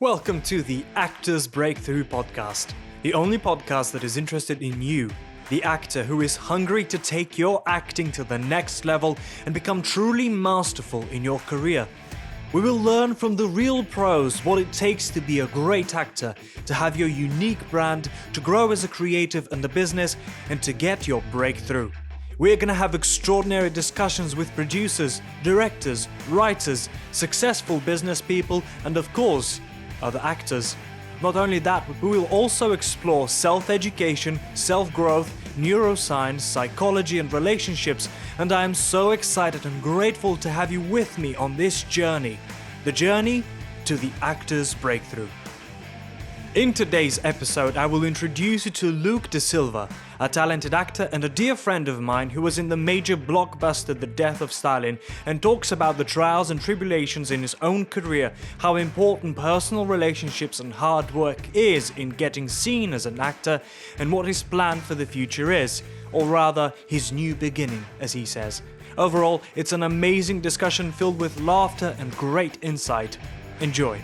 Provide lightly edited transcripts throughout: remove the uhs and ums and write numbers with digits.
Welcome to the Actors Breakthrough Podcast, the only podcast that is interested in you, the actor who is hungry to take your acting to the next level and become truly masterful in your career. We will learn from the real pros what it takes to be a great actor, to have your unique brand, to grow as a creative in the business, and to get your breakthrough. We're gonna have extraordinary discussions with producers, directors, writers, successful business people, and of course, other actors. Not only that, we will also explore self-education, self-growth, neuroscience, psychology and relationships, and I am so excited and grateful to have you with me on this journey. The journey to the actor's breakthrough. In today's episode, I will introduce you to Luke De Silva, a talented actor and a dear friend of mine who was in the major blockbuster The Death of Stalin and talks about the trials and tribulations in his own career, how important personal relationships and hard work is in getting seen as an actor, and what his plan for the future is, or rather, his new beginning, as he says. Overall, it's an amazing discussion filled with laughter and great insight. Enjoy.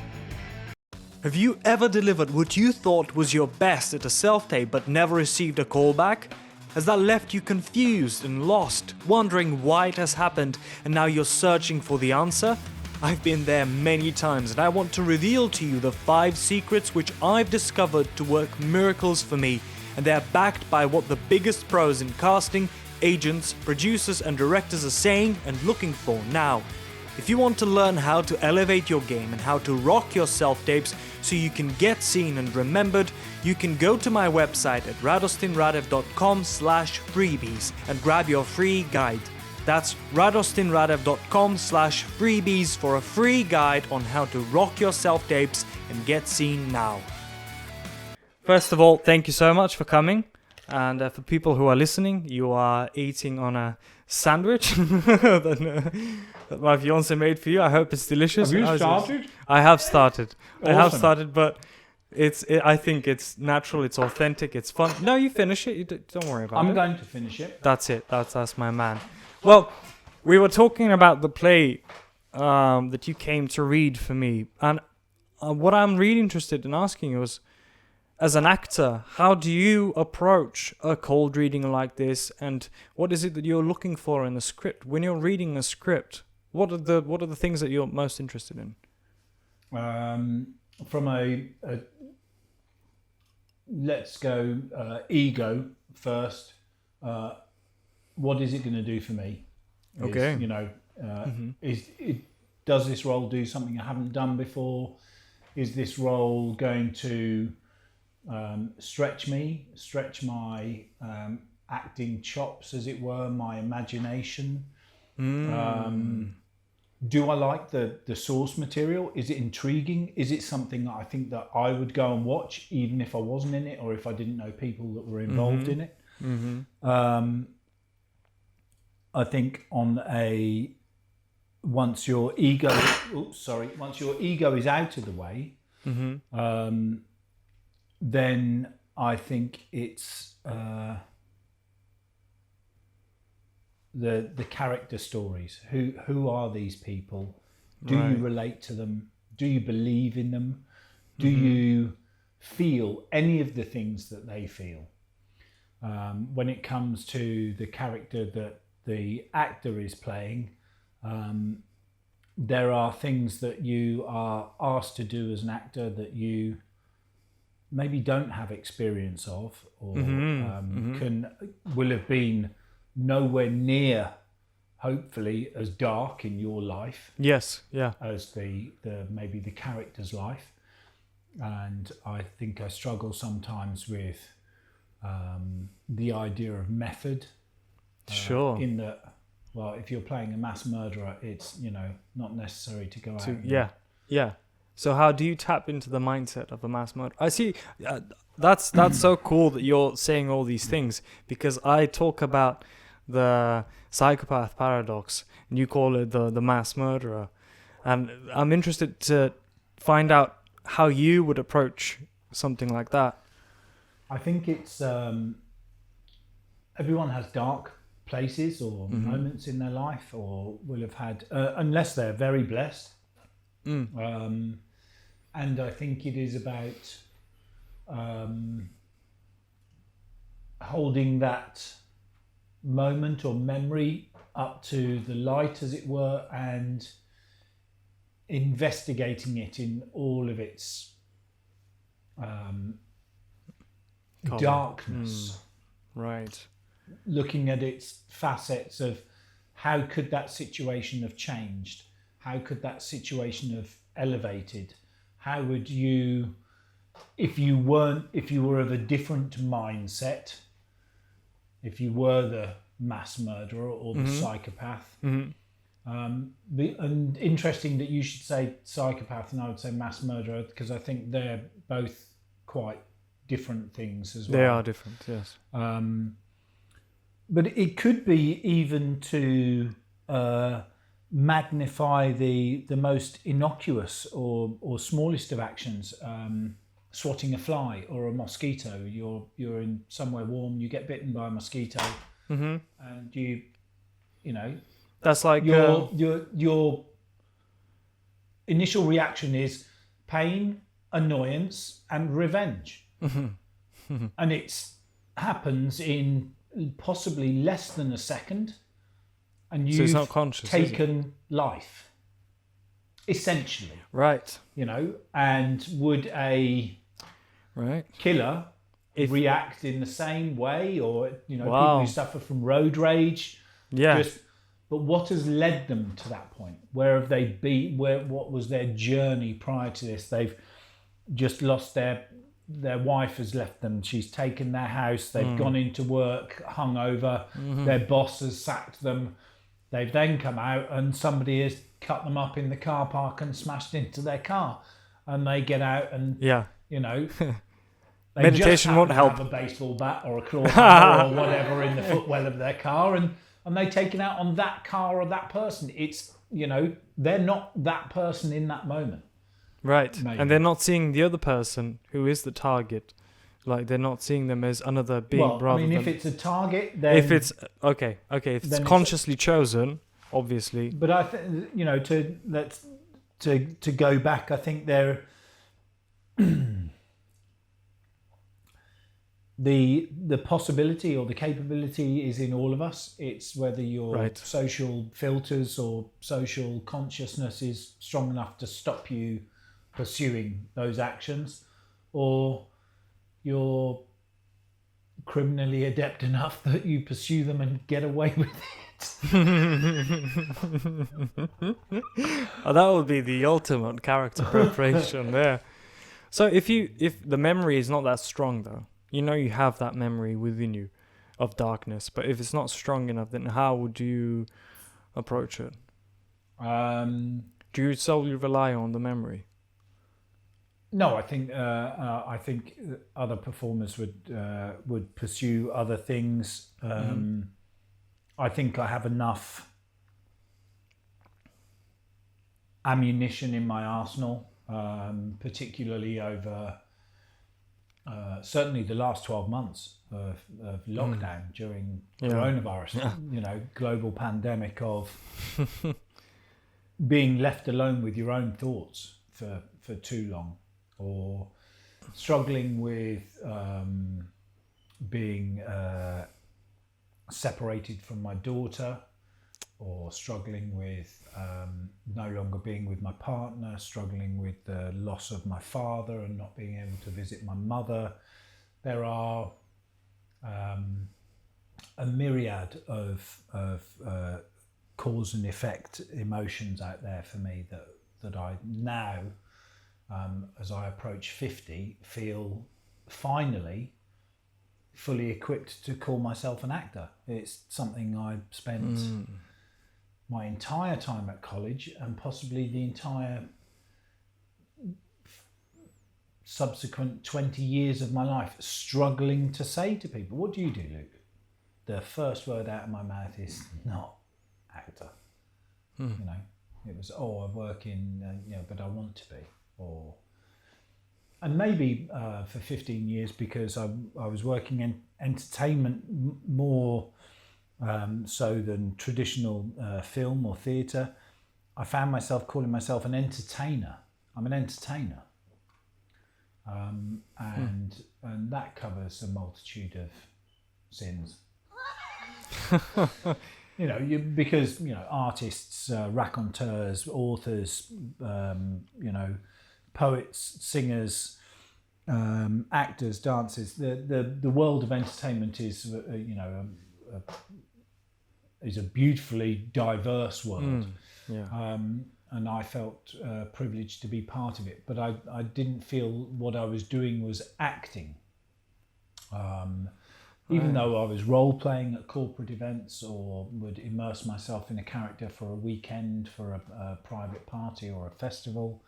Have you ever delivered what you thought was your best at a self-tape but never received a callback? Has that left you confused and lost, wondering why it has happened, and now you're searching for the answer? I've been there many times, and I want to reveal to you the 5 secrets which I've discovered to work miracles for me, and they're backed by what the biggest pros in casting, agents, producers and directors are saying and looking for now. If you want to learn how to elevate your game and how to rock your self-tapes so you can get seen and remembered, you can go to my website at radostinradev.com/freebies and grab your free guide. That's radostinradev.com/freebies for a free guide on how to rock your self-tapes and get seen now. First of all, thank you so much for coming. And for people who are listening, you are eating on a sandwich that my fiance made for you. I hope it's delicious. Have you started? I have started. Awesome. I have started, but I think it's natural, it's authentic, it's fun. No, you finish it. Don't worry about it. I'm going to finish it. That's it. That's my man. Well, we were talking about the play that you came to read for me, and what I'm really interested in asking you is, as an actor, how do you approach a cold reading like this, and what is it that you're looking for in a script? When you're reading a script, what are the things that you're most interested in? From a let's go ego first. What is it going to do for me? Okay. Does this role do something I haven't done before? Is this role going to stretch my acting chops, as it were, my imagination? Do I like the source material? Is it intriguing? Is it something that I think that I would go and watch even if I wasn't in it, or if I didn't know people that were involved in it? I think once your ego is out of the way, then I think it's the character stories. Who are these people? Do you relate to them? Do you believe in them? Do you feel any of the things that they feel? When it comes to the character that the actor is playing, there are things that you are asked to do as an actor that you maybe don't have experience of, or will have been nowhere near, hopefully, as dark in your life. Yes, yeah. As the maybe the character's life. And I think I struggle sometimes with the idea of method. Sure. In that, well, if you're playing a mass murderer, it's not necessary to go out. Yeah. So how do you tap into the mindset of a mass murderer? I see. That's so cool that you're saying all these things, because I talk about the psychopath paradox and you call it the mass murderer, and I'm interested to find out how you would approach something like that. I think it's everyone has dark places or moments in their life, or will have had, unless they're very blessed. And I think it is about holding that moment or memory up to the light, as it were, and investigating it in all of its darkness. Right. Looking at its facets of how could that situation have changed? How could that situation have elevated? How would you, if you were of a different mindset, if you were the mass murderer or the psychopath, and interesting that you should say psychopath and I would say mass murderer, because I think they're both quite different things as well. They are different, yes. But it could be even to magnify the most innocuous or smallest of actions, swatting a fly or a mosquito. You're in somewhere warm, you get bitten by a mosquito, and you know. That's like your initial reaction is pain, annoyance, and revenge, and it happens in possibly less than a second, and you've so it's not conscious, taken life, essentially. Right. And would a killer react in the same way, or people who suffer from road rage? Yeah. But what has led them to that point? Where have they been? What was their journey prior to this? They've just lost their wife has left them. She's taken their house. They've gone into work hungover. Their boss has sacked them. They've then come out and somebody has cut them up in the car park and smashed into their car. And they get out and they meditation won't help. Have a baseball bat or a claw hammer or whatever in the footwell of their car, and they take it out on that car or that person. It's they're not that person in that moment. Right. Maybe. And they're not seeing the other person who is the target. Like, they're not seeing them as another being rather than... if it's a target, then... If it's... Okay. If it's consciously chosen, obviously... But I think, to go back, I think there... the possibility or the capability is in all of us. It's whether your social filters or social consciousness is strong enough to stop you pursuing those actions, or you're criminally adept enough that you pursue them and get away with it. Oh, that would be the ultimate character preparation there. So if the memory is not that strong though, you have that memory within you of darkness, but if it's not strong enough, then how would you approach it? Do you solely rely on the memory? No, I think other performers would pursue other things. I think I have enough ammunition in my arsenal, particularly over certainly the last 12 months of lockdown during coronavirus, global pandemic, of being left alone with your own thoughts for too long, or struggling with being separated from my daughter, or struggling with no longer being with my partner, struggling with the loss of my father and not being able to visit my mother. There are a myriad of cause and effect emotions out there for me that I now, as I approach 50, feel finally fully equipped to call myself an actor. It's something I spent my entire time at college and possibly the entire subsequent 20 years of my life struggling to say to people. What do you do, Luke? The first word out of my mouth is not actor. It was, I work in, but I want to be. And maybe for 15 years, because I was working in entertainment more so than traditional film or theatre, I found myself calling myself an entertainer. I'm an entertainer. and that covers a multitude of sins. Because artists, raconteurs, authors, poets, singers, actors, dancers. The world of entertainment is is a beautifully diverse world. And I felt privileged to be part of it, but I didn't feel what I was doing was acting. Even though I was role-playing at corporate events or would immerse myself in a character for a weekend, for a private party or a festival,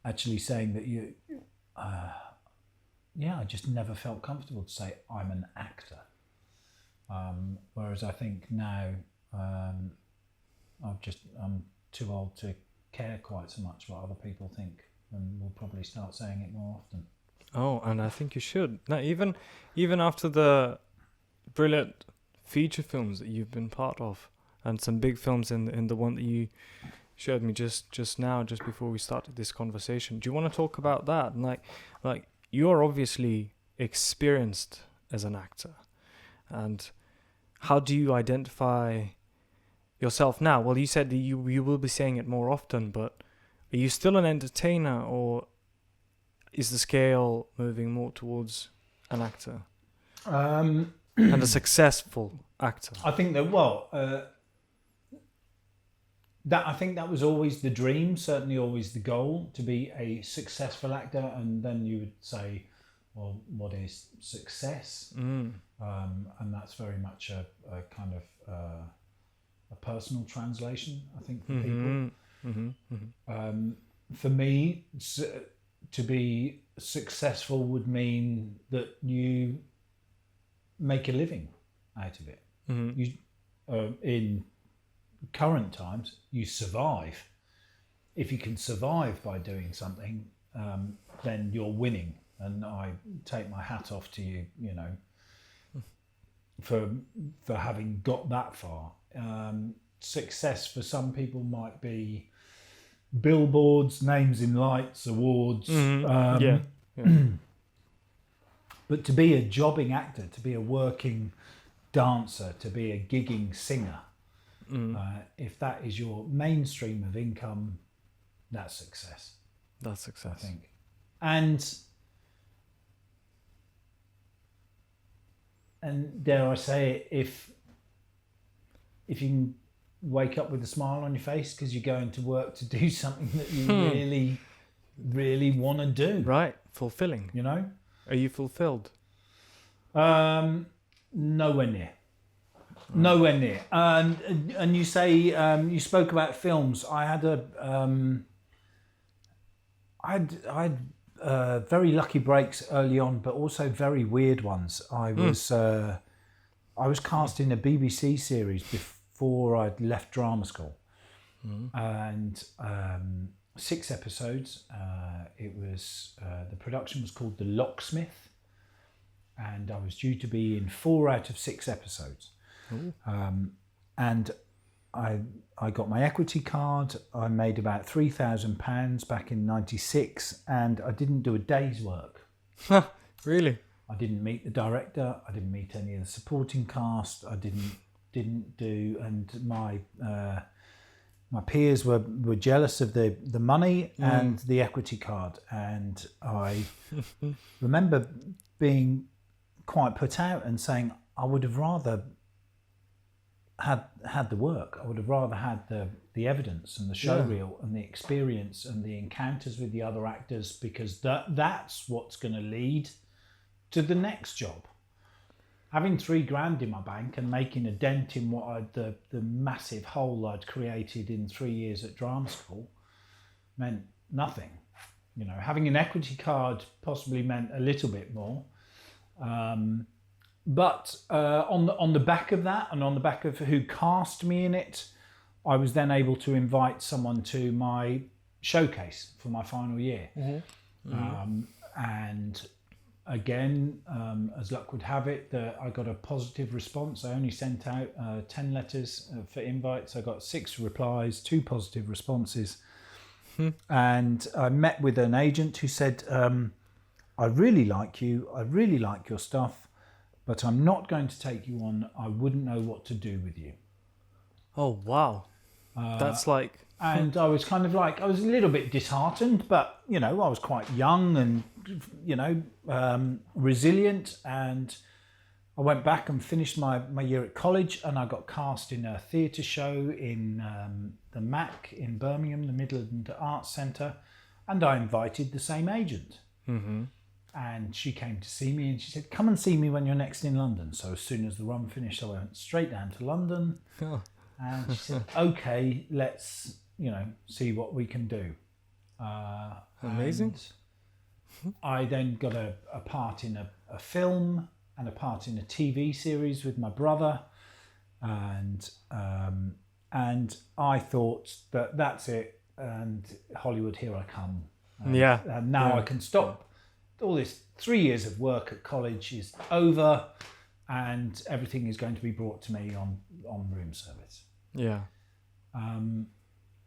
actually saying that I just never felt comfortable to say I'm an actor. Whereas I think now I'm too old to care quite so much what other people think, and will probably start saying it more often. Oh, and I think you should. Now, even after the brilliant feature films that you've been part of, and some big films in the one that you showed me just now, just before we started this conversation, do you want to talk about that? And like you're obviously experienced as an actor, and how do you identify yourself now? Well, you said that you will be saying it more often, but are you still an entertainer, or is the scale moving more towards an actor and a successful actor? I think that I think that was always the dream, certainly always the goal, to be a successful actor. And then you would say, well, what is success? And that's very much a kind of a personal translation, I think, for people. For me, to be successful would mean that you make a living out of it. You, in current times, you survive. If you can survive by doing something, then you're winning. And I take my hat off to you, for having got that far. Success for some people might be billboards, names in lights, awards. But to be a jobbing actor, to be a working dancer, to be a gigging singer, if that is your mainstream of income, that's success. That's success, I think. And dare I say it, if you can wake up with a smile on your face because you're going to work to do something that you really, really want to do. Right, fulfilling. Are you fulfilled? Nowhere near. Nowhere near. And you say you spoke about films. I had very lucky breaks early on, but also very weird ones. I was cast in a BBC series before I'd left drama school, and 6 episodes. It was the production was called The Locksmith, and I was due to be in 4 out of 6 episodes. And I got my equity card. I made about £3,000 back in '96, and I didn't do a day's work. Really? I didn't meet the director. I didn't meet any of the supporting cast. I didn't do, and my peers were jealous of the money and the equity card, and I remember being quite put out and saying I would have rather had the work. I would have rather had the evidence and the show reel and the experience and the encounters with the other actors, because that's what's going to lead to the next job. Having £3,000 in my bank and making a dent in what the massive hole I'd created in 3 years at drama school meant nothing. Having an equity card possibly meant a little bit more. But on the back of that, and on the back of who cast me in it, I was then able to invite someone to my showcase for my final year. And again, as luck would have it, I got a positive response. I only sent out 10 letters for invites. I got 6 replies, 2 positive responses. And I met with an agent who said, I really like you, I really like your stuff, but I'm not going to take you on. I wouldn't know what to do with you. Oh, wow. That's like... And I was kind of like, I was a little bit disheartened, but, you know, I was quite young and, you know, resilient. And I went back and finished my year at college, and I got cast in a theatre show in the MAC in Birmingham, the Midland Arts Centre. And I invited the same agent. Mm-hmm. And she came to see me and she said, come and see me when you're next in London. So as soon as the run finished, I went straight down to London. Oh. And she said, okay, let's, you know, see what we can do. Amazing. I then got a part in a film and a part in a TV series with my brother. And I thought that that's it. And Hollywood, here I come. And now I can stop. All this 3 years of work at college is over, and everything is going to be brought to me on room service. Yeah. And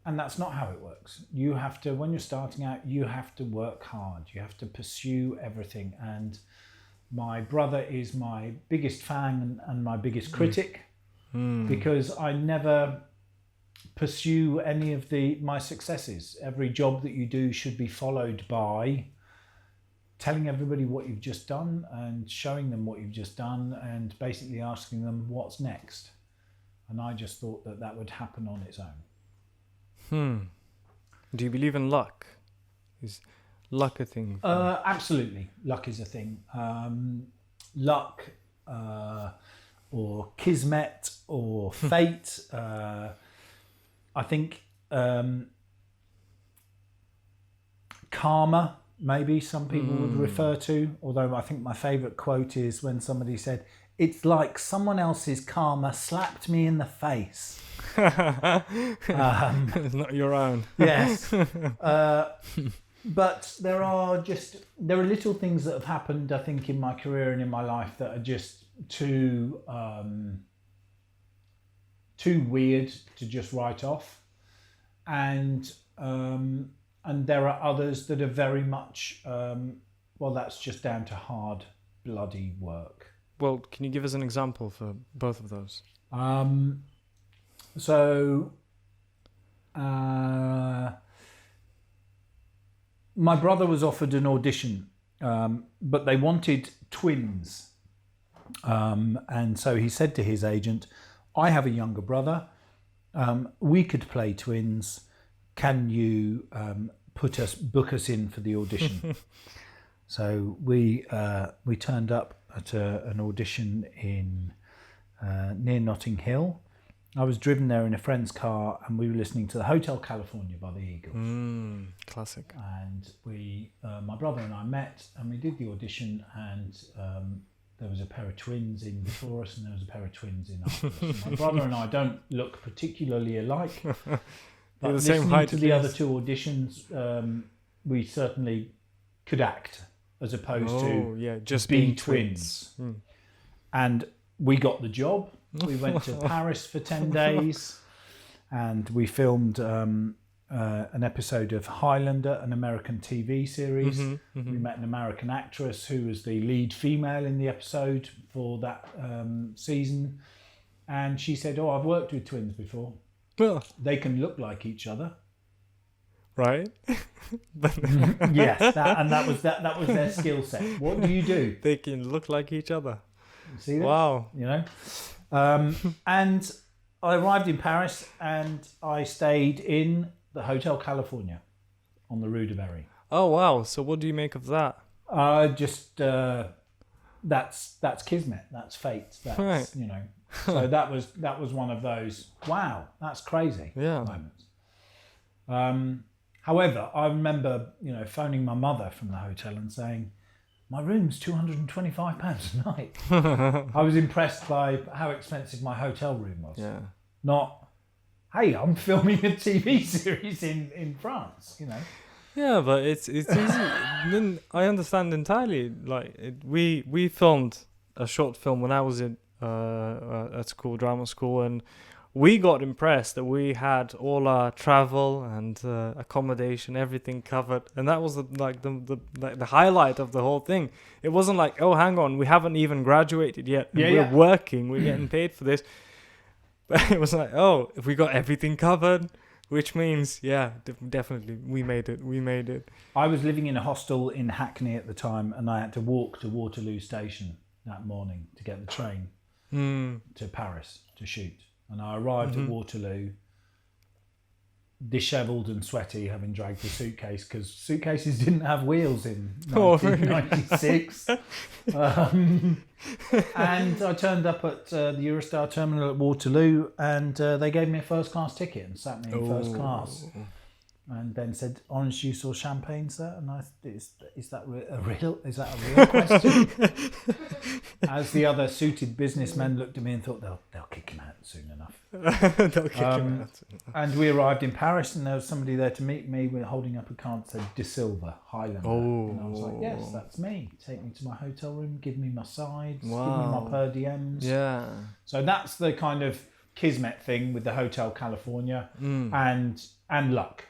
that's not how it works. You have to, when you're starting out, you have to work hard. You have to pursue everything. And my brother is my biggest fan and my biggest critic, because I never pursue any of my successes. Every job that you do should be followed by telling everybody what you've just done and showing them what you've just done and basically asking them what's next. And I just thought that would happen on its own. Do you believe in luck? Is luck a thing? Absolutely. Luck is a thing. Luck or kismet or fate. I think karma, maybe some people would refer to, although I think my favourite quote is when somebody said, it's like someone else's karma slapped me in the face. It's not your own. Yes. But there are little things that have happened, I think, in my career and in my life that are just too weird to just write off. And there are others that are very much, that's just down to hard, bloody work. Well, can you give us an example for both of those? My brother was offered an audition, but they wanted twins. And so he said to his agent, I have a younger brother. We could play twins. Can you book us in for the audition? So we turned up at an audition in near Notting Hill. I was driven there in a friend's car, and we were listening to the Hotel California by the Eagles. Classic. And my brother and I met, and we did the audition, and there was a pair of twins in before us, and there was a pair of twins in after us. My brother and I don't look particularly alike. But the same listening height to the other two auditions, we certainly could act as opposed to just be being twins. And we got the job. We went to Paris for 10 days and we filmed an episode of Highlander, an American TV series. We met an American actress who was the lead female in the episode for that season. And she said, I've worked with twins before. They can look like each other, right? Yes, that was their skill set. What do you do? They can look like each other. See that? Wow. You know, and I arrived in Paris and I stayed in the Hotel California on the Rue de Berry. Oh wow! So what do you make of that? That's kismet. That's fate. That's right. You know. So that was one of those, wow, that's crazy moments. However, I remember, phoning my mother from the hotel and saying, my room's £225 a night. I was impressed by how expensive my hotel room was. Yeah. Not, hey, I'm filming a TV series in France, Yeah, but it's easy. Then I understand entirely. Like we filmed a short film when I was at school, drama school, and we got impressed that we had all our travel and accommodation, everything covered, and that was the highlight of the whole thing. It wasn't like, oh, hang on, we haven't even graduated yet, and we're working, we're getting paid for this. But it was like, oh, if we got everything covered, which means, definitely, we made it. I was living in a hostel in Hackney at the time, and I had to walk to Waterloo Station that morning to get the train to Paris to shoot. And I arrived at Waterloo, dishevelled and sweaty, having dragged the suitcase, because suitcases didn't have wheels in 1996. And I turned up at the Eurostar terminal at Waterloo, and they gave me a first-class ticket and sat me in first class. And then said, "Orange juice or champagne, sir?" And I said, "Is that a real question?" As the other suited businessmen looked at me and thought, "They'll kick him out soon enough." They'll kick him out. And we arrived in Paris, and there was somebody there to meet me. We're holding up a card that said De Silva, Highlander. And I was like, "Yes, that's me. Take me to my hotel room, give me my sides, give me my per diems." Yeah. So that's the kind of kismet thing with the Hotel California and luck.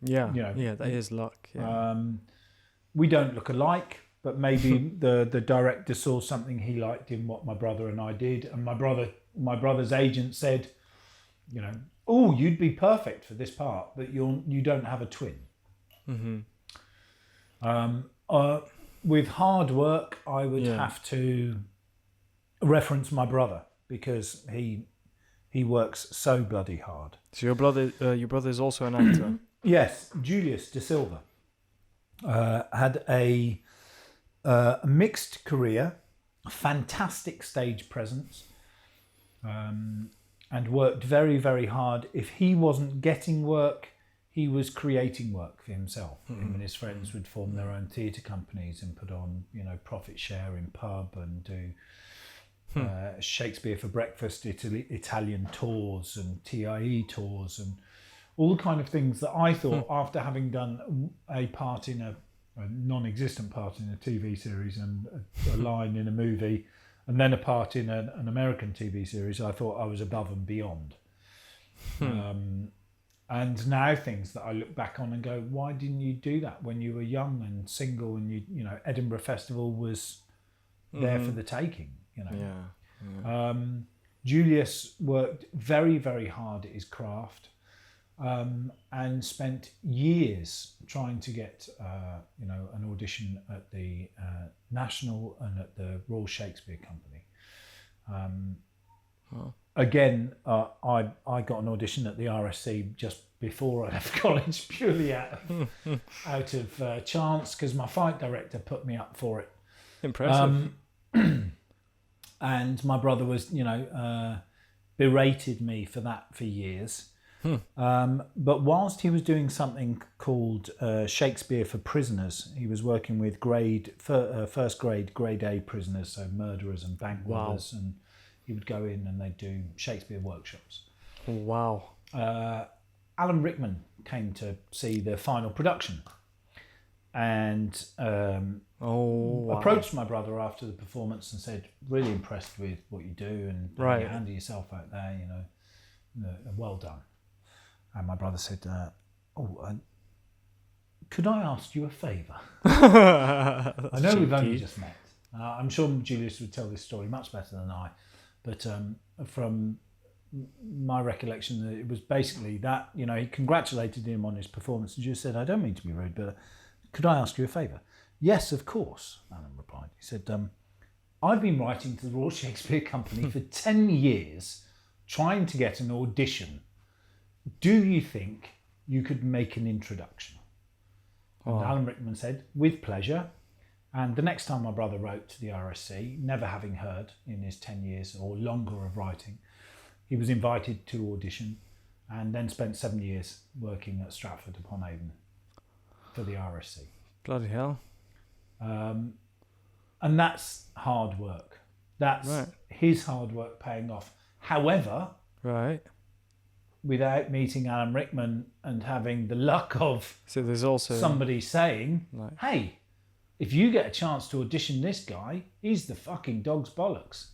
Yeah, You know, that is luck. Yeah. We don't look alike, but maybe the director saw something he liked in what my brother and I did, and my brother's agent said, "Oh, you'd be perfect for this part, but you don't have a twin." With hard work, I would have to reference my brother, because he works so bloody hard. So your brother is also an actor. Yes, Julius De Silva had a mixed career, a fantastic stage presence, and worked very, very hard. If he wasn't getting work, he was creating work for himself. Him and his friends would form their own theatre companies and put on, profit share in pub and do Shakespeare for breakfast, Italian tours and TIE tours and all the kind of things that I thought, after having done a part in a non-existent part in a TV series and a line in a movie, and then a part in an American TV series, I thought I was above and beyond. And now things that I look back on and go, why didn't you do that when you were young and single, and Edinburgh Festival was there for the taking, Julius worked very, very hard at his craft. And spent years trying to get, an audition at the National and at the Royal Shakespeare Company. Again, I got an audition at the RSC just before I left college, purely out of chance, because my fight director put me up for it. Impressive. And my brother was, berated me for that for years. But whilst he was doing something called Shakespeare for Prisoners, he was working with first grade, grade A prisoners, so murderers and bank robbers, and he would go in and they'd do Shakespeare workshops. Wow. Alan Rickman came to see the final production and approached my brother after the performance and said, "Really impressed with what you do and how you handle yourself out there, well done." And my brother said, "Could I ask you a favour?" I know we've only just met. I'm sure Julius would tell this story much better than I. But from my recollection, it was basically that, he congratulated him on his performance and just said, "I don't mean to be rude, but could I ask you a favour?" "Yes, of course," Alan replied. He said, "I've been writing to the Royal Shakespeare Company for 10 years, trying to get an audition. Do you think you could make an introduction?" And Alan Rickman said, "With pleasure." And the next time my brother wrote to the RSC, never having heard in his 10 years or longer of writing, he was invited to audition and then spent 7 years working at Stratford-upon-Avon for the RSC. Bloody hell. And that's hard work. That's his hard work paying off. However, without meeting Alan Rickman and having the luck of there's also somebody saying, "Hey, if you get a chance to audition this guy, he's the fucking dog's bollocks.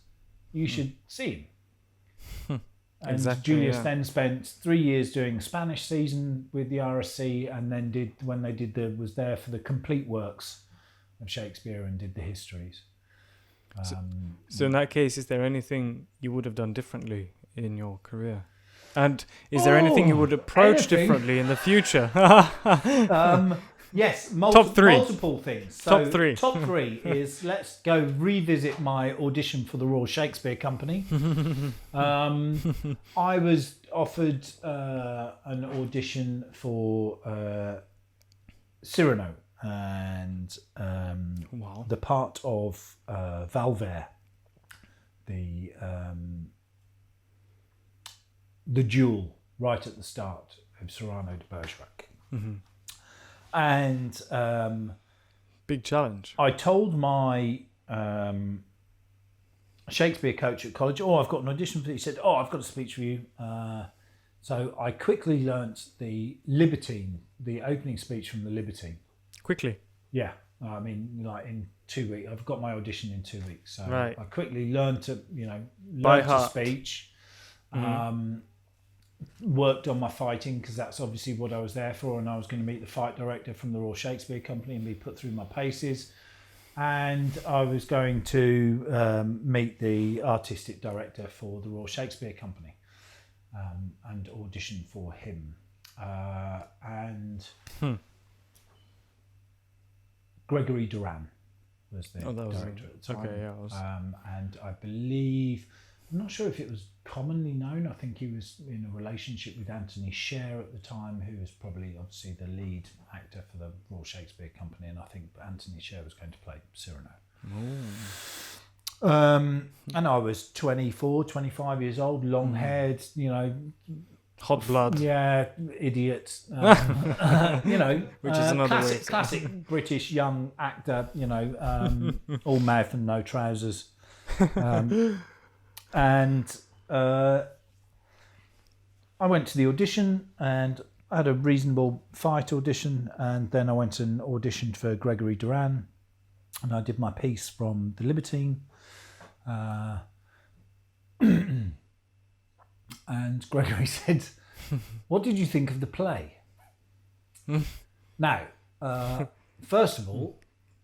You should see him." And Exactly, Julius yeah. then spent 3 years doing Spanish season with the RSC, and then was there for the complete works of Shakespeare and did the histories. So in that case, is there anything you would have done differently in your career? And is there anything you would approach anything. differently in the future? Yes, Top three. multiple things. So Top three. Top three is, let's go revisit my audition for the Royal Shakespeare Company. I was offered an audition for Cyrano and Wow. the part of Valvert, the duel right at the start of Cyrano de Bergerac. And Big challenge. I told my Shakespeare coach at college, I've got an audition for you. He said, I've got a speech for you. So I quickly learnt the Libertine, the opening speech from the Libertine. Quickly. Yeah. I mean, like in 2 weeks. I've got my audition in 2 weeks. So Right. I quickly learnt a By heart. speech. Worked on my fighting, because that's obviously what I was there for, and I was going to meet the fight director from the Royal Shakespeare Company and be put through my paces, and I was going to meet the artistic director for the Royal Shakespeare Company and audition for him, and Gregory Duran was the director at the time. Okay, yeah. And I believe, I'm not sure if it was commonly known, I think he was in a relationship with Anthony Sher at the time, who was probably obviously the lead actor for the Royal Shakespeare Company, and I think Anthony Sher was going to play Cyrano. And I was 24, 25 years old, long haired, Hot blood. yeah, idiot. Which is another way of classic British young actor. All mouth and no trousers. And I went to the audition and I had a reasonable fight audition, and then I went and auditioned for Gregory Duran, and I did my piece from The Libertine. And Gregory said, "What did you think of the play?" Now, first of all,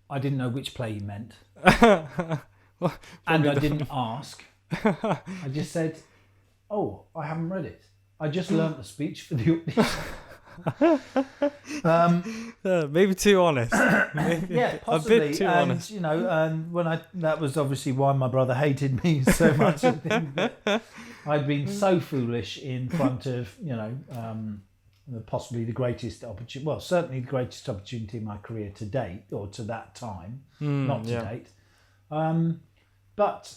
I didn't know which play he meant. And I didn't ask. I just said, I haven't read it. I just learnt the speech for the audition. Maybe too honest. Yeah, possibly. A bit too honest. And when that was obviously why my brother hated me so much. I think that I'd been so foolish in front of, possibly the greatest opportunity. Well, certainly the greatest opportunity in my career to date, or to that time, not to date. But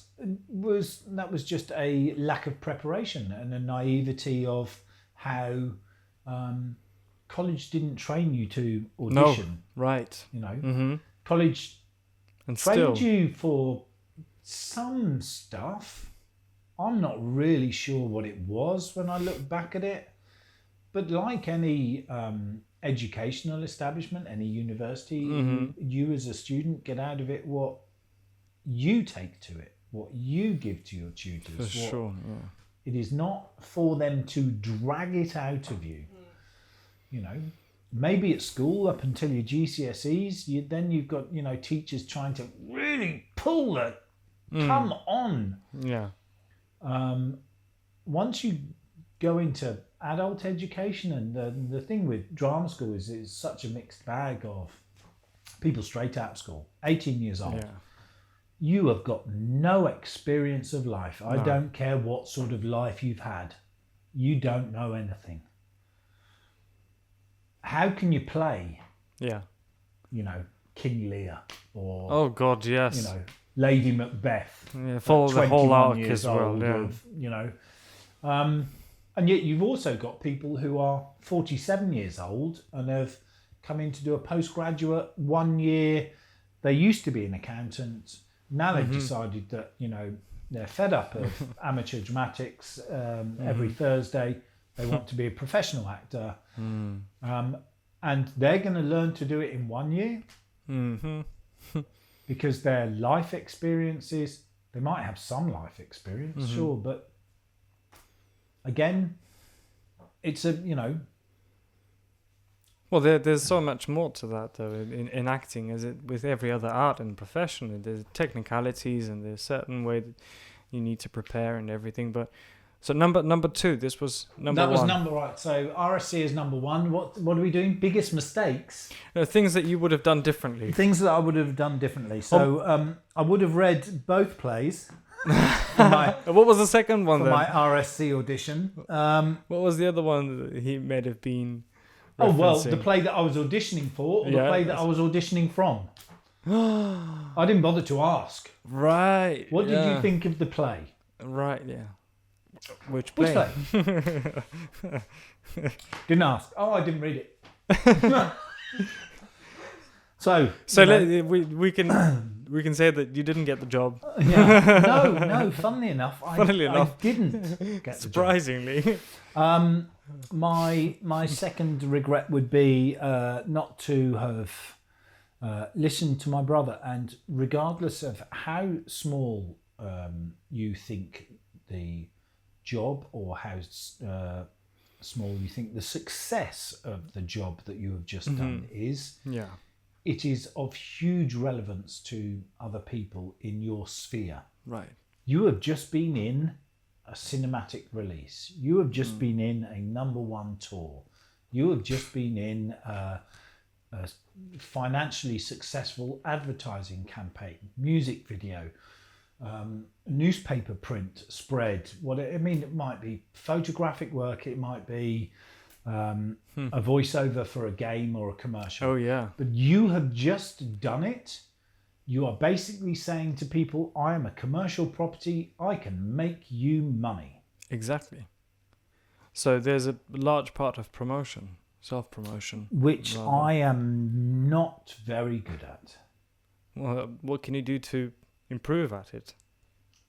that was just a lack of preparation and a naivety of how college didn't train you to audition. No, right. College and trained still you for some stuff. I'm not really sure what it was when I look back at it. But like any educational establishment, any university, you as a student get out of it what you take to it, what you give to your tutors. For sure, yeah. It is not for them to drag it out of you. Maybe at school up until your GCSEs, then you've got, teachers trying to really pull the come on. Yeah. Once you go into adult education, and the thing with drama school is it's such a mixed bag of people straight out of school, 18 years old. Yeah. You have got no experience of life. I don't care what sort of life you've had. You don't know anything. How can you play, King Lear or... Oh, God, yes. Lady Macbeth. Yeah, follow the whole arc as well. And yet you've also got people who are 47 years old and have come in to do a postgraduate 1 year. They used to be an accountant. Now they've decided that, they're fed up of amateur dramatics every Thursday. They want to be a professional actor. And they're going to learn to do it in 1 year. Because their life experiences, they might have some life experience, sure, but again, it's a, Well, there's so much more to that, though, in acting, as it with every other art and profession. There's technicalities, and there's certain way that you need to prepare and everything. But so number two, this was number one. That was number right. So RSC is number one. What are we doing? Biggest mistakes? Things that you would have done differently. Things that I would have done differently. So I would have read both plays. What was the second one for then? my RSC audition? What was the other one that he may have been? Oh, well, the play that I was auditioning for, or the play that I was auditioning from. I didn't bother to ask. Right. What did you think of the play? Right, yeah. Which play? Didn't ask. Oh, I didn't read it. we can say that you didn't get the job. No. Funnily enough, I didn't get the surprisingly. job. My second regret would be not to have listened to my brother. And regardless of how small you think the job, or how small you think the success of the job that you have just done is, it is of huge relevance to other people in your sphere. Right. You have just been in a cinematic release. You have just been in a #1 tour. You have just been in a financially successful advertising campaign, music video, newspaper print, spread. It might be photographic work. It might be a voiceover for a game or a commercial. Oh, yeah. But you have just done it. You are basically saying to people, I am a commercial property. I can make you money. Exactly. So there's a large part of promotion, self-promotion. Which I am not very good at. Well, what can you do to improve at it?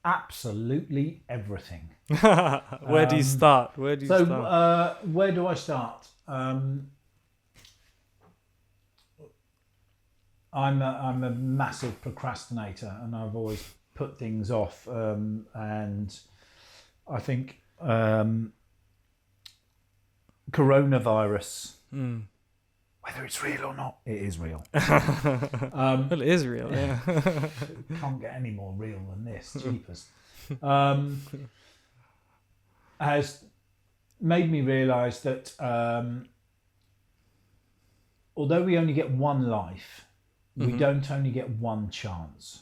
Absolutely everything. Where do you start? Where do I start? I'm a massive procrastinator, and I've always put things off. And I think coronavirus, whether it's real or not, it is real. Well, it is real, yeah. Can't get any more real than this. Jeepers. Has made me realise that although we only get one life, we don't only get one chance.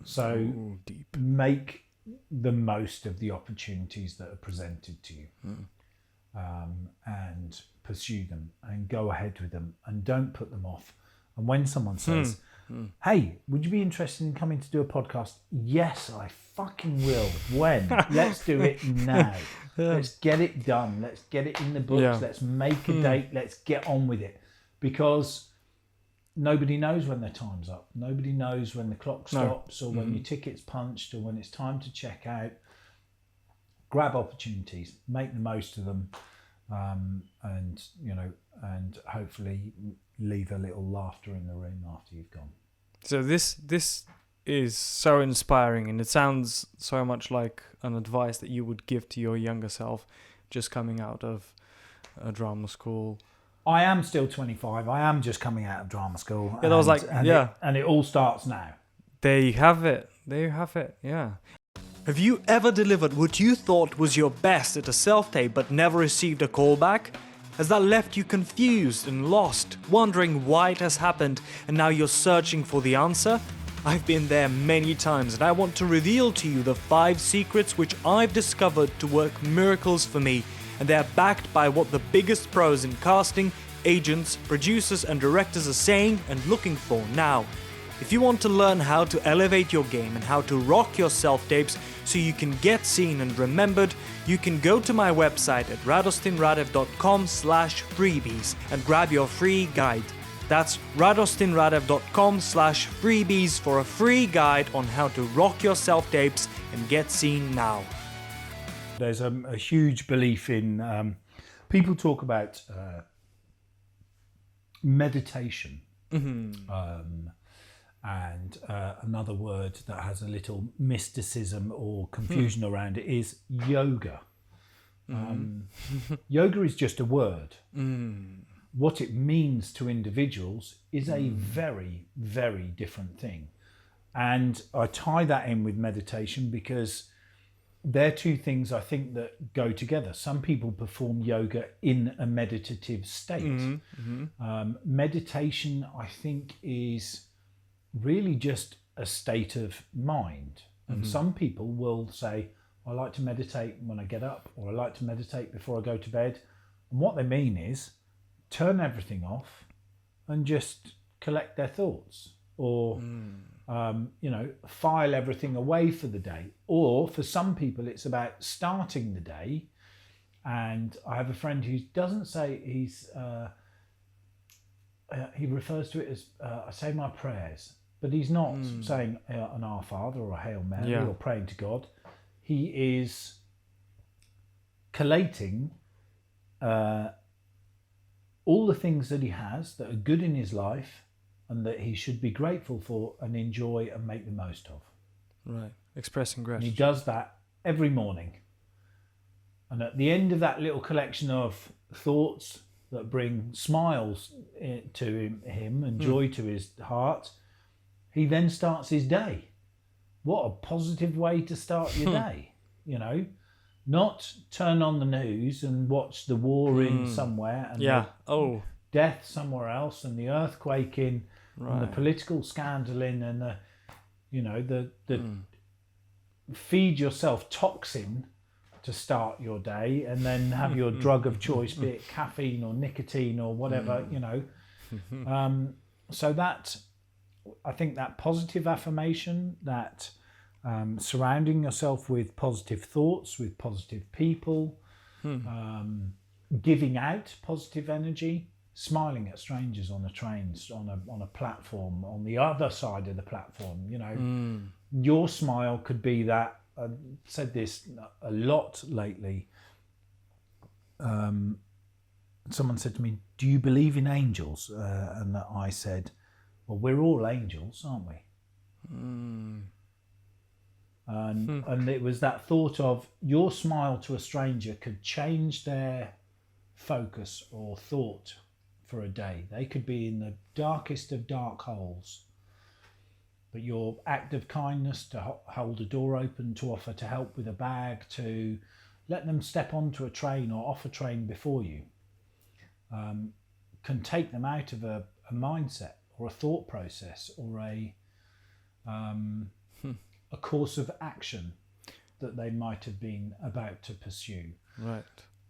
So deep. Make the most of the opportunities that are presented to you, and pursue them and go ahead with them, and don't put them off. And when someone says, hey, would you be interested in coming to do a podcast? Yes, I fucking will. When? Let's do it now. Let's get it done. Let's get it in the books. Let's make a date. Let's get on with it. Because nobody knows when their time's up. Nobody knows when the clock stops, or when your ticket's punched, or when it's time to check out. Grab opportunities, make the most of them, and hopefully leave a little laughter in the room after you've gone. So this is so inspiring, and it sounds so much like an advice that you would give to your younger self, just coming out of a drama school. I am still 25. I am just coming out of drama school. Yeah, that was like, and it all starts now. There you have it. Yeah. Have you ever delivered what you thought was your best at a self-tape but never received a callback? Has that left you confused and lost, wondering why it has happened, and now you're searching for the answer? I've been there many times, and I want to reveal to you the 5 secrets which I've discovered to work miracles for me, and they're backed by what the biggest pros in casting, agents, producers and directors are saying and looking for now. If you want to learn how to elevate your game and how to rock your self-tapes so you can get seen and remembered, you can go to my website at radostinradev.com/freebies and grab your free guide. That's radostinradev.com/freebies for a free guide on how to rock your self-tapes and get seen now. There's a huge belief in, people talk about meditation. And another word that has a little mysticism or confusion around it is yoga. Yoga is just a word. What it means to individuals is a very, very different thing. And I tie that in with meditation because they're two things I think that go together. Some people perform yoga in a meditative state. Meditation, I think, is really just a state of mind. And some people will say, I like to meditate when I get up, or I like to meditate before I go to bed. And what they mean is turn everything off and just collect their thoughts, or file everything away for the day. Or for some people, it's about starting the day. And I have a friend who doesn't say he refers to it as I say my prayers, but he's not saying an Our Father or a Hail Mary or praying to God. He is collating all the things that he has that are good in his life and that he should be grateful for and enjoy and make the most of. Right. Expressing gratitude. And he does that every morning. And at the end of that little collection of thoughts that bring smiles to him and joy to his heart, he then starts his day. What a positive way to start your day, not turn on the news and watch the war in somewhere and the death somewhere else and the earthquake in and the political scandal in and the feed yourself toxin to start your day and then have your drug of choice, be it caffeine or nicotine or whatever, so that, I think that positive affirmation, that surrounding yourself with positive thoughts, with positive people, giving out positive energy, smiling at strangers on the trains, on a platform, on the other side of the platform, your smile could be that. I've said this a lot lately. Someone said to me, do you believe in angels? And I said, well, we're all angels, aren't we? And it was that thought of your smile to a stranger could change their focus or thought for a day. They could be in the darkest of dark holes, but your act of kindness to hold a door open, to offer to help with a bag, to let them step onto a train or off a train before you, can take them out of a mindset or a thought process or a course of action that they might have been about to pursue. Right.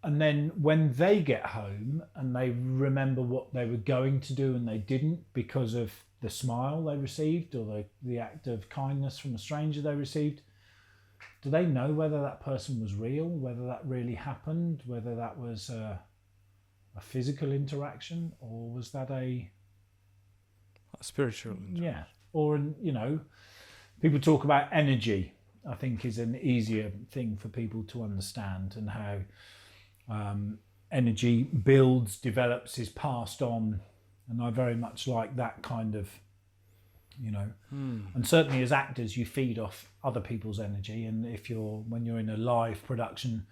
And then when they get home and they remember what they were going to do and they didn't because of the smile they received or the act of kindness from a stranger they received, do they know whether that person was real, whether that really happened, whether that was a physical interaction, or was that a spiritual interaction? Yeah. Or, people talk about energy, I think is an easier thing for people to understand, and how energy builds, develops, is passed on. And I very much like that kind of, and certainly as actors, you feed off other people's energy. And when you're in a live production,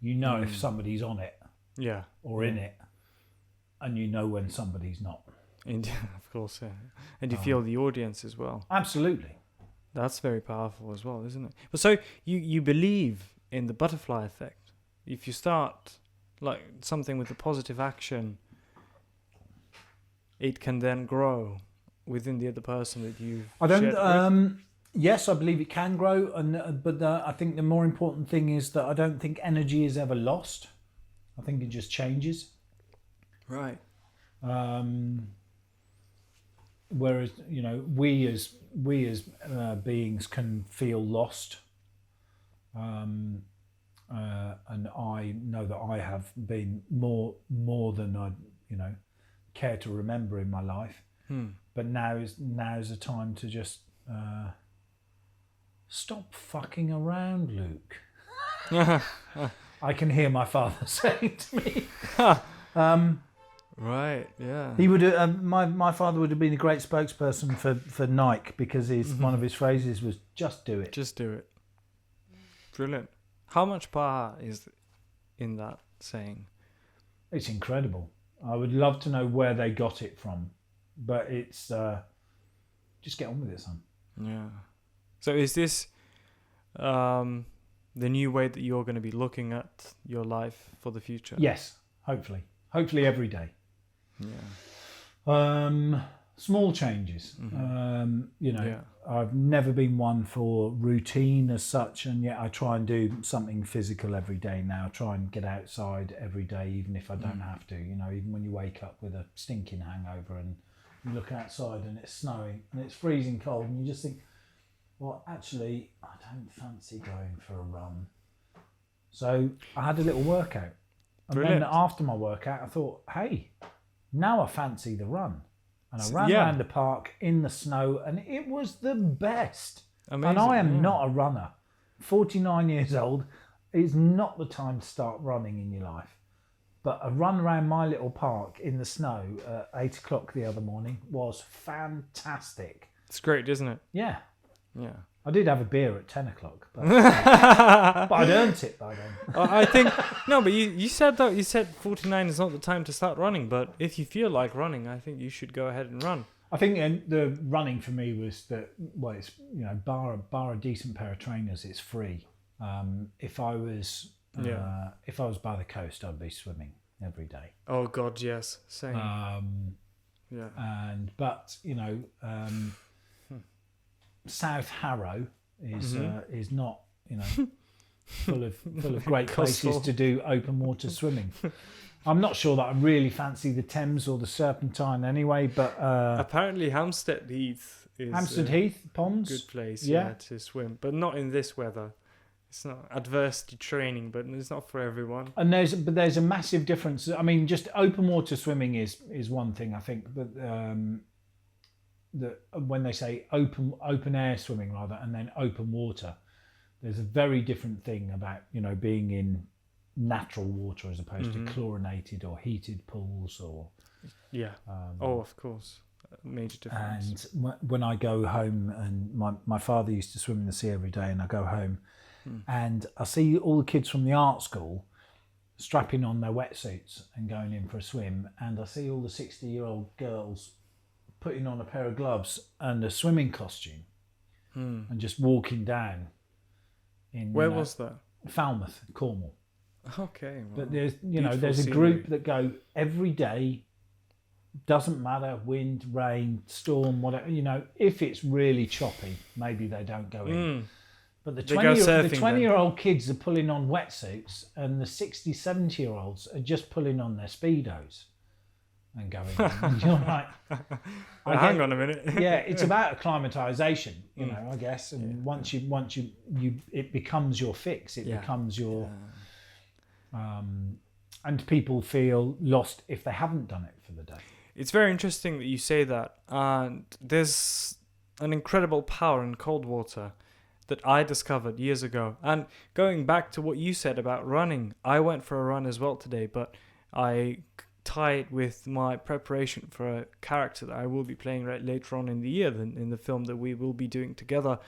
if somebody's on it or in it, and when somebody's not. Of course, yeah. And you feel the audience as well. Absolutely. That's very powerful as well, isn't it? But so you believe in the butterfly effect. If you start like something with a positive action, it can then grow within the other person that you've shared with. Yes, I believe it can grow, but I think the more important thing is that I don't think energy is ever lost. I think it just changes. Right. Whereas we as beings can feel lost, and I know that I have been more than I care to remember in my life. But now is the time to just stop fucking around, Luke. I can hear my father saying to me. Right, yeah. He would. My father would have been a great spokesperson for Nike, because one of his phrases was "Just do it." Just do it. Brilliant. How much power is in that saying. It's incredible. I would love to know where they got it from, but it's just get on with it, son. Yeah. So is this the new way that you're going to be looking at your life for the future? Yes, hopefully every day. Yeah. Small changes. Yeah. I've never been one for routine as such, and yet I try and do something physical every day now. Try and get outside every day, even if I don't have to. Even when you wake up with a stinking hangover and you look outside and it's snowing and it's freezing cold, and you just think, well, actually, I don't fancy going for a run. So I had a little workout. And Brilliant. then after my workout, I thought, hey, now I fancy the run. And I ran around the park in the snow, and it was the best. Amazing, and I am not a runner. 49 years old is not the time to start running in your life. But a run around my little park in the snow at 8 o'clock the other morning was fantastic. It's great, isn't it? Yeah. Yeah. I did have a beer at 10 o'clock, but I'd earned it by then. I think no, but you said that 49 is not the time to start running. But if you feel like running, I think you should go ahead and run. I think the running for me was that, well, it's bar a decent pair of trainers, it's free. If I was by the coast, I'd be swimming every day. Oh God, yes, same. But South Harrow is not full of great places to do open water swimming. I'm not sure that I really fancy the Thames or the Serpentine anyway, but apparently Hampstead Heath is Hampstead Heath ponds, good place to swim, but not in this weather. It's not adversity training, but it's not for everyone. And there's a massive difference. I mean, just open water swimming is one thing, I think, but when they say open air swimming rather, and then open water, there's a very different thing about being in natural water as opposed to chlorinated or heated pools or of course, major difference. And when I go home, and my father used to swim in the sea every day, and I go home and I see all the kids from the art school strapping on their wetsuits and going in for a swim, and I see all the 60-year-old girls putting on a pair of gloves and a swimming costume and just walking down in where was that? Falmouth, Cornwall. Okay, well, but there's a group that go every day, doesn't matter, wind, rain, storm, whatever, if it's really choppy, maybe they don't go in. But the 20-year-old kids are pulling on wetsuits, and the 60, 70-year-olds are just pulling on their Speedos and going, and you're like, hang on a minute. Yeah, it's about acclimatization, I guess. And once you it becomes your fix. It becomes your, and people feel lost if they haven't done it for the day. It's very interesting that you say that. And there's an incredible power in cold water that I discovered years ago. And going back to what you said about running, I went for a run as well today, but I tie it with my preparation for a character that I will be playing later on in the year, in the film that we will be doing together.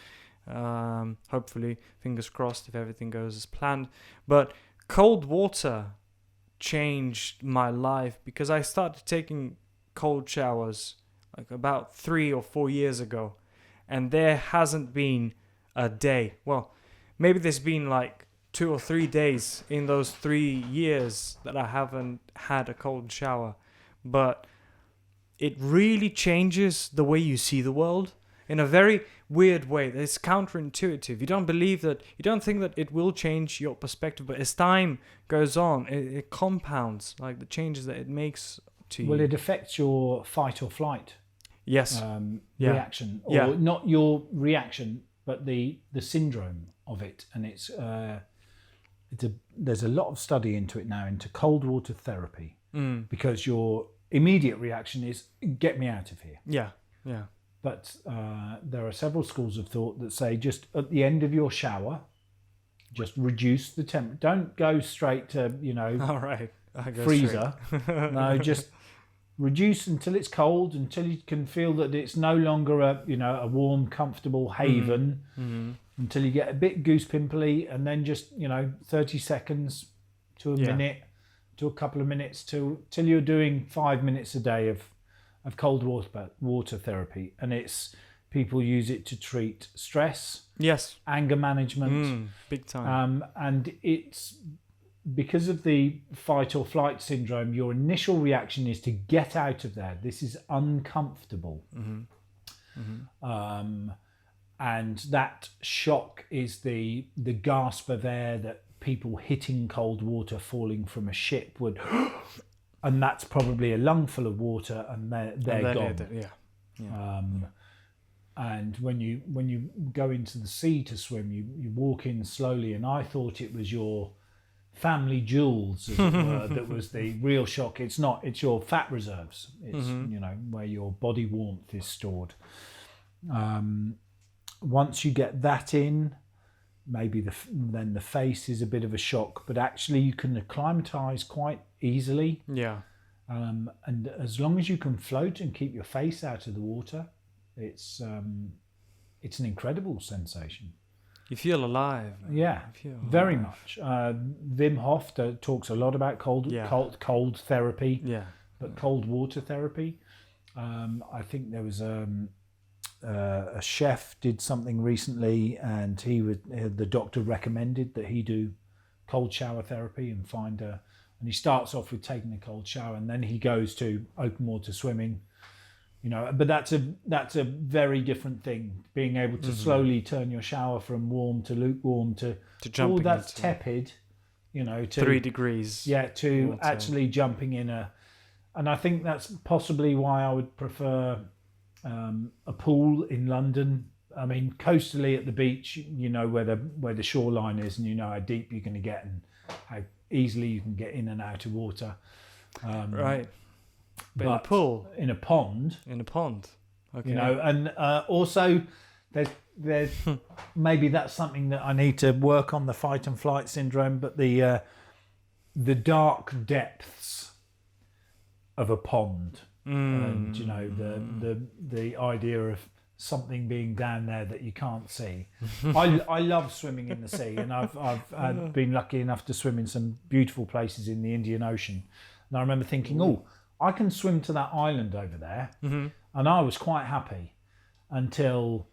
Hopefully, fingers crossed, if everything goes as planned. But cold water changed my life because I started taking cold showers like about 3 or 4 years ago, and there hasn't been a day. Well, maybe there's been like 2 or 3 days in those 3 years that I haven't had a cold shower, but it really changes the way you see the world in a very weird way. It's counterintuitive. You don't think that it will change your perspective, but as time goes on, it compounds, like the changes that it makes to you. Well, it affects your fight or flight reaction, or not your reaction, but the syndrome of it. And there's a lot of study into it now, into cold water therapy, because your immediate reaction is get me out of here. Yeah. But there are several schools of thought that say just at the end of your shower, just reduce the temperature. Don't go straight to All right. freezer. No, just reduce until it's cold, until you can feel that it's no longer a warm, comfortable haven. Until you get a bit goose pimply, and then just 30 seconds, to a minute to a couple of minutes till you're doing 5 minutes a day of cold water therapy. And it's people use it to treat stress, anger management, big time. and it's because of the fight or flight syndrome. Your initial reaction is to get out of there. This is uncomfortable. And that shock is the gasp of air that people hitting cold water, falling from a ship would, and that's probably a lung full of water, and they're gone. And when you go into the sea to swim, you walk in slowly, and I thought it was your family jewels, as it were, that was the real shock. It's not. It's your fat reserves. It's where your body warmth is stored. Once you get that in, maybe then the face is a bit of a shock, but actually you can acclimatise quite easily. And as long as you can float and keep your face out of the water, it's an incredible sensation. You feel alive. Yeah, very much. Wim Hof talks a lot about cold therapy, but cold water therapy. I think there was a chef did something recently, and the doctor recommended that he do cold shower therapy and he starts off with taking a cold shower, and then he goes to open water swimming. But that's a very different thing. Being able to slowly turn your shower from warm to lukewarm to jumping. That's tepid. To 3 degrees. Yeah, to water. Actually jumping in and I think that's possibly why I would prefer a pool in London. I mean, coastally at the beach, where the shoreline is, and you know how deep you're going to get and how easily you can get in and out of water. Right. But in a pool, in a pond, okay. And also there's maybe that's something that I need to work on, the fight and flight syndrome. But the dark depths of a pond, and the idea of something being down there that you can't see. I love swimming in the sea, and I've been lucky enough to swim in some beautiful places in the Indian Ocean. And I remember thinking, I can swim to that island over there. And I was quite happy until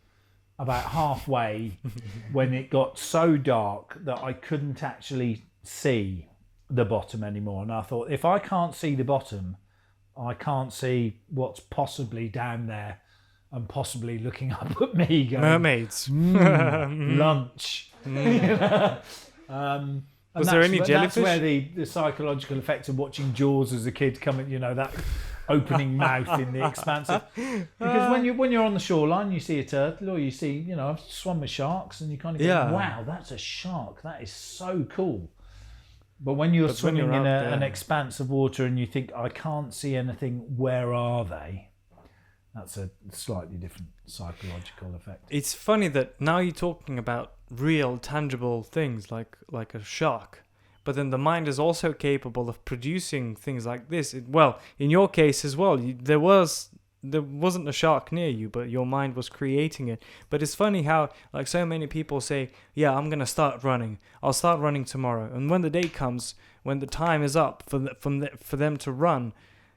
about halfway when it got so dark that I couldn't actually see the bottom anymore. And I thought, if I can't see the bottom, I can't see what's possibly down there and possibly looking up at me going, mermaids, lunch. Was there any jellyfish? That's where the psychological effect of watching Jaws as a kid coming, that opening mouth in the expanse. Because when you're on the shoreline, you see a turtle, or you see, I've swum with sharks, and you kind of go, wow, that's a shark. That is so cool. But when you're swimming in an expanse of water and you think, I can't see anything, where are they? That's a slightly different psychological effect. It's funny that now you're talking about real, tangible things like a shark, but then the mind is also capable of producing things like this. In your case as well, there wasn't a shark near you, but your mind was creating it. But it's funny how, like, so many people say, yeah, I'm going to start running. I'll start running tomorrow. And when the day comes, when the time is up for them to run,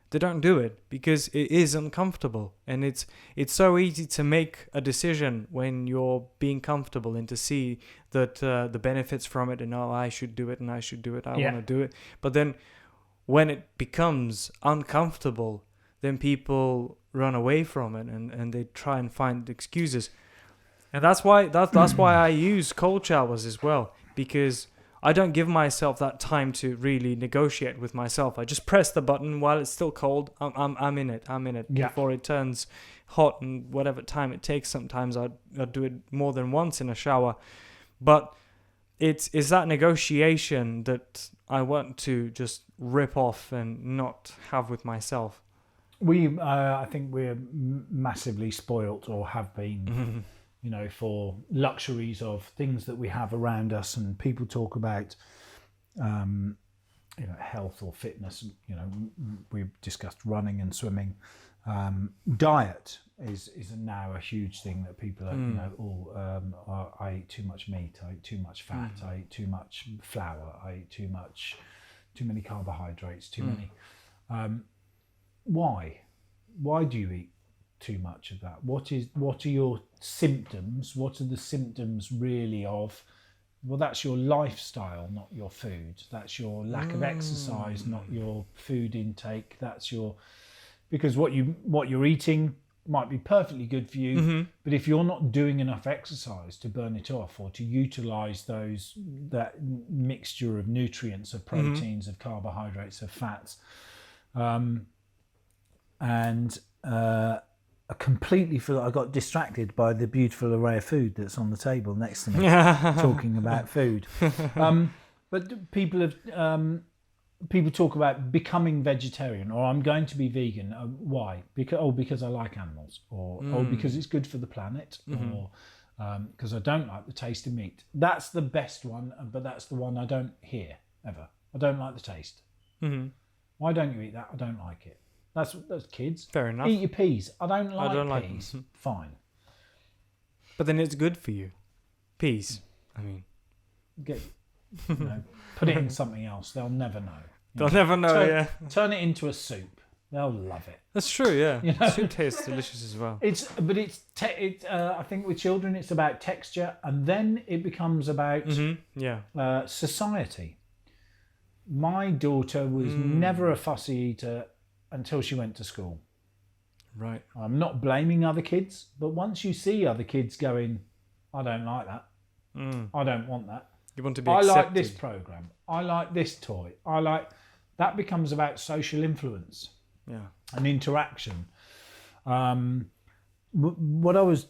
they don't do it because it is uncomfortable. And it's so easy to make a decision when you're being comfortable and to see that the benefits from it, and I should do it, and I should do it, I want to do it. But then when it becomes uncomfortable, then people run away from it and they try and find excuses. And that's why I use cold showers as well, because I don't give myself that time to really negotiate with myself. I just press the button while it's still cold. I'm in it before it turns hot, and whatever time it takes. Sometimes I do it more than once in a shower, but it's that negotiation that I want to just rip off and not have with myself. I think we're massively spoilt, or have been, for luxuries of things that we have around us. And people talk about, health or fitness. We've discussed running and swimming. Diet is now a huge thing that people are, I eat too much meat, I eat too much fat, I eat too much flour, I eat too much too many carbohydrates, too many. Why do you eat too much of that? What are your symptoms? What are the symptoms really of? Well, that's your lifestyle, not your food. That's your lack of exercise, not your food intake. That's your, because what you're eating might be perfectly good for you, but if you're not doing enough exercise to burn it off or to utilize that mixture of nutrients, of proteins, of carbohydrates, of fats, I completely feel I got distracted by the beautiful array of food that's on the table next to me, talking about food. But people talk about becoming vegetarian, or I'm going to be vegan. Why? Because I like animals, or because it's good for the planet, or because I don't like the taste of meat. That's the best one, but that's the one I don't hear ever. I don't like the taste. Why don't you eat that? I don't like it. That's kids. Fair enough. Eat your peas. I don't like peas. Fine. But then it's good for you. Peas. I mean, put it in something else. They'll never know. They'll never know. Turn it into a soup. They'll love it. That's true. Yeah. Soup tastes delicious as well. I think with children, it's about texture, and then it becomes about society. My daughter was never a fussy eater until she went to school. Right. I'm not blaming other kids, but once you see other kids going, I don't like that. I don't want that. You want to be accepted. I like this program. I like this toy. That becomes about social influence. Yeah. And interaction. What I was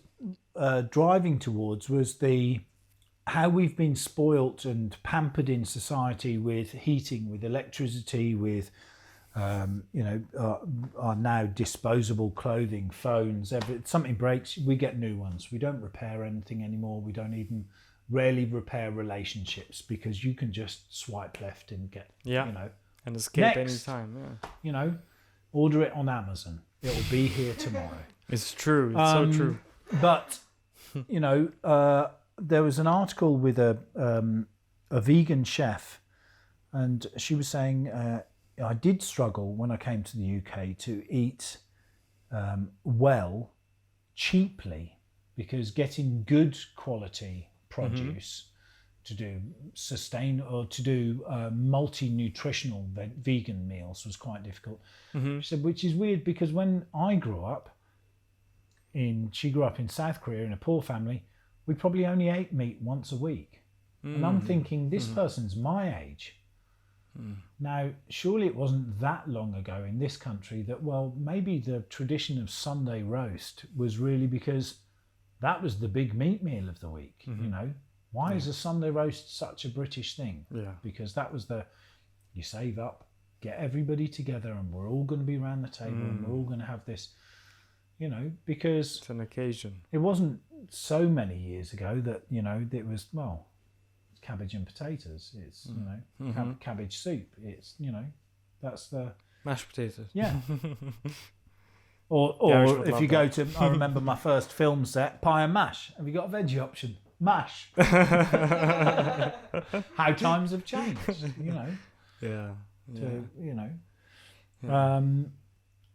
driving towards was how we've been spoilt and pampered in society with heating, with electricity, with our now disposable clothing, phones. Something breaks, we get new ones. We don't repair anything anymore. We don't even rarely repair relationships, because you can just swipe left and get and escape any time. Order it on Amazon. It'll be here tomorrow. It's true. It's so true. But there was an article with a vegan chef, and she was saying, I did struggle when I came to the UK to eat well, cheaply, because getting good quality produce to do multi-nutritional vegan meals was quite difficult. She said, which is weird, because when I grew up, she grew up in South Korea in a poor family, we probably only ate meat once a week. And I'm thinking, this person's my age. Now, surely it wasn't that long ago in this country that, well, maybe the tradition of Sunday roast was really because that was the big meat meal of the week. Why is a Sunday roast such a British thing? Because that was you save up, get everybody together, and we're all going to be around the table and we're all going to have this, because it's an occasion. It wasn't so many years ago that, it was, well, cabbage and potatoes. It's cabbage soup. It's that's the mashed potatoes. Yeah. or if you go to, I remember my first film set, pie and mash. Have you got a veggie option? Mash. How times have changed. Yeah.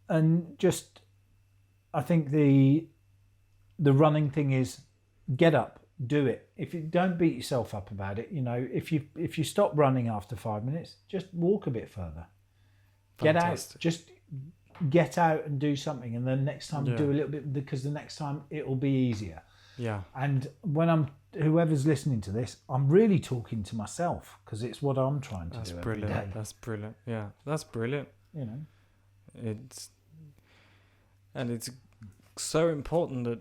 And just, I think the running thing is, get up. Do it. If you don't beat yourself up about it, if you stop running after 5 minutes, just walk a bit further. Fantastic. Just get out and do something, and then next time do a little bit, because the next time it will be easier. Yeah. And when whoever's listening to this, I'm really talking to myself, because it's what I'm trying to do every day. That's brilliant. Yeah, that's brilliant. It's so important that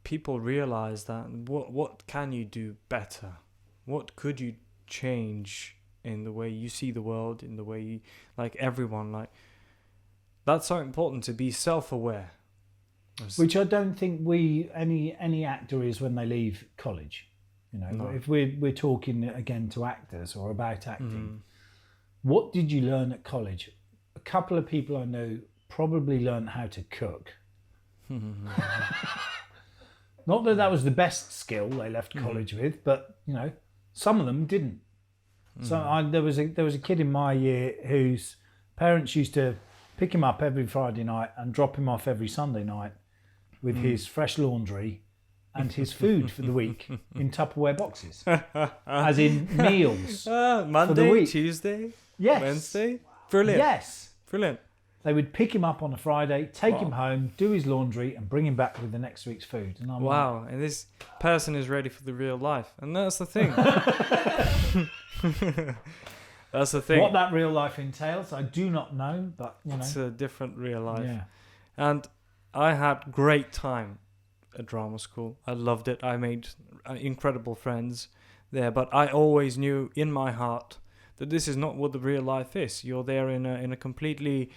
people realize that. What can you do better? What could you change in the way you see the world, in the way you, everyone, that's so important, to be self-aware. Which I don't think any actor is when they leave college. No. If we're talking again to actors or about acting, what did you learn at college? A couple of people I know probably learned how to cook. Not that was the best skill they left college with, but some of them didn't. So there was a kid in my year whose parents used to pick him up every Friday night and drop him off every Sunday night with his fresh laundry and his food for the week in Tupperware boxes, as in meals Monday, for the week. Tuesday, Yes. Wednesday. Brilliant. Yes. Brilliant. They would pick him up on a Friday, take him home, do his laundry, and bring him back with the next week's food. And I'm Wow, and this person is ready for the real life. And that's the thing. That's the thing. what that real life entails, I do not know, but It's a different real life. yeah. And I had great time at drama school. I loved it. I made incredible friends there. But I always knew in my heart that this is not what the real life is. You're there in a completely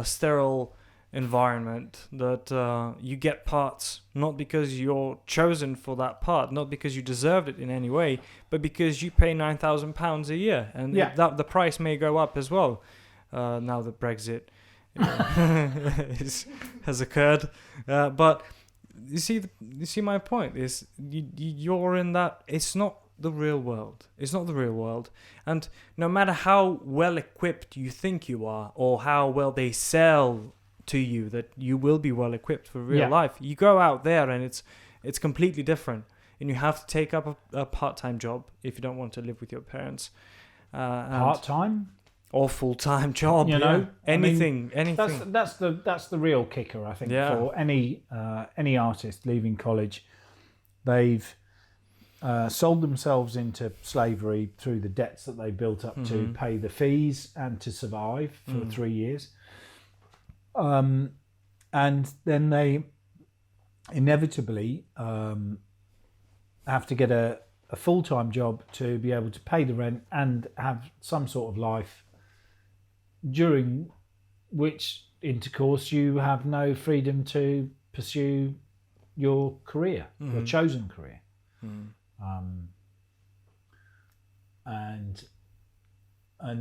sterile environment, that you get parts not because you're chosen for that part, not because you deserved it in any way, but because you pay £9,000 a year, and that the price may go up as well now that Brexit has occurred. But you see my point is you're in that. It's not the real world. It's not the real world. And no matter how well equipped you think you are, or how well they sell to you that you will be well equipped for real life, you go out there and it's completely different, and you have to take up a part-time job if you don't want to live with your parents. Part-time or full-time job, anything. That's the real kicker, I think, for any artist leaving college. They've sold themselves into slavery through the debts that they built up to pay the fees and to survive for 3 years. And then they inevitably have to get a full-time job to be able to pay the rent and have some sort of life, during which intercourse you have no freedom to pursue your career, your chosen career. And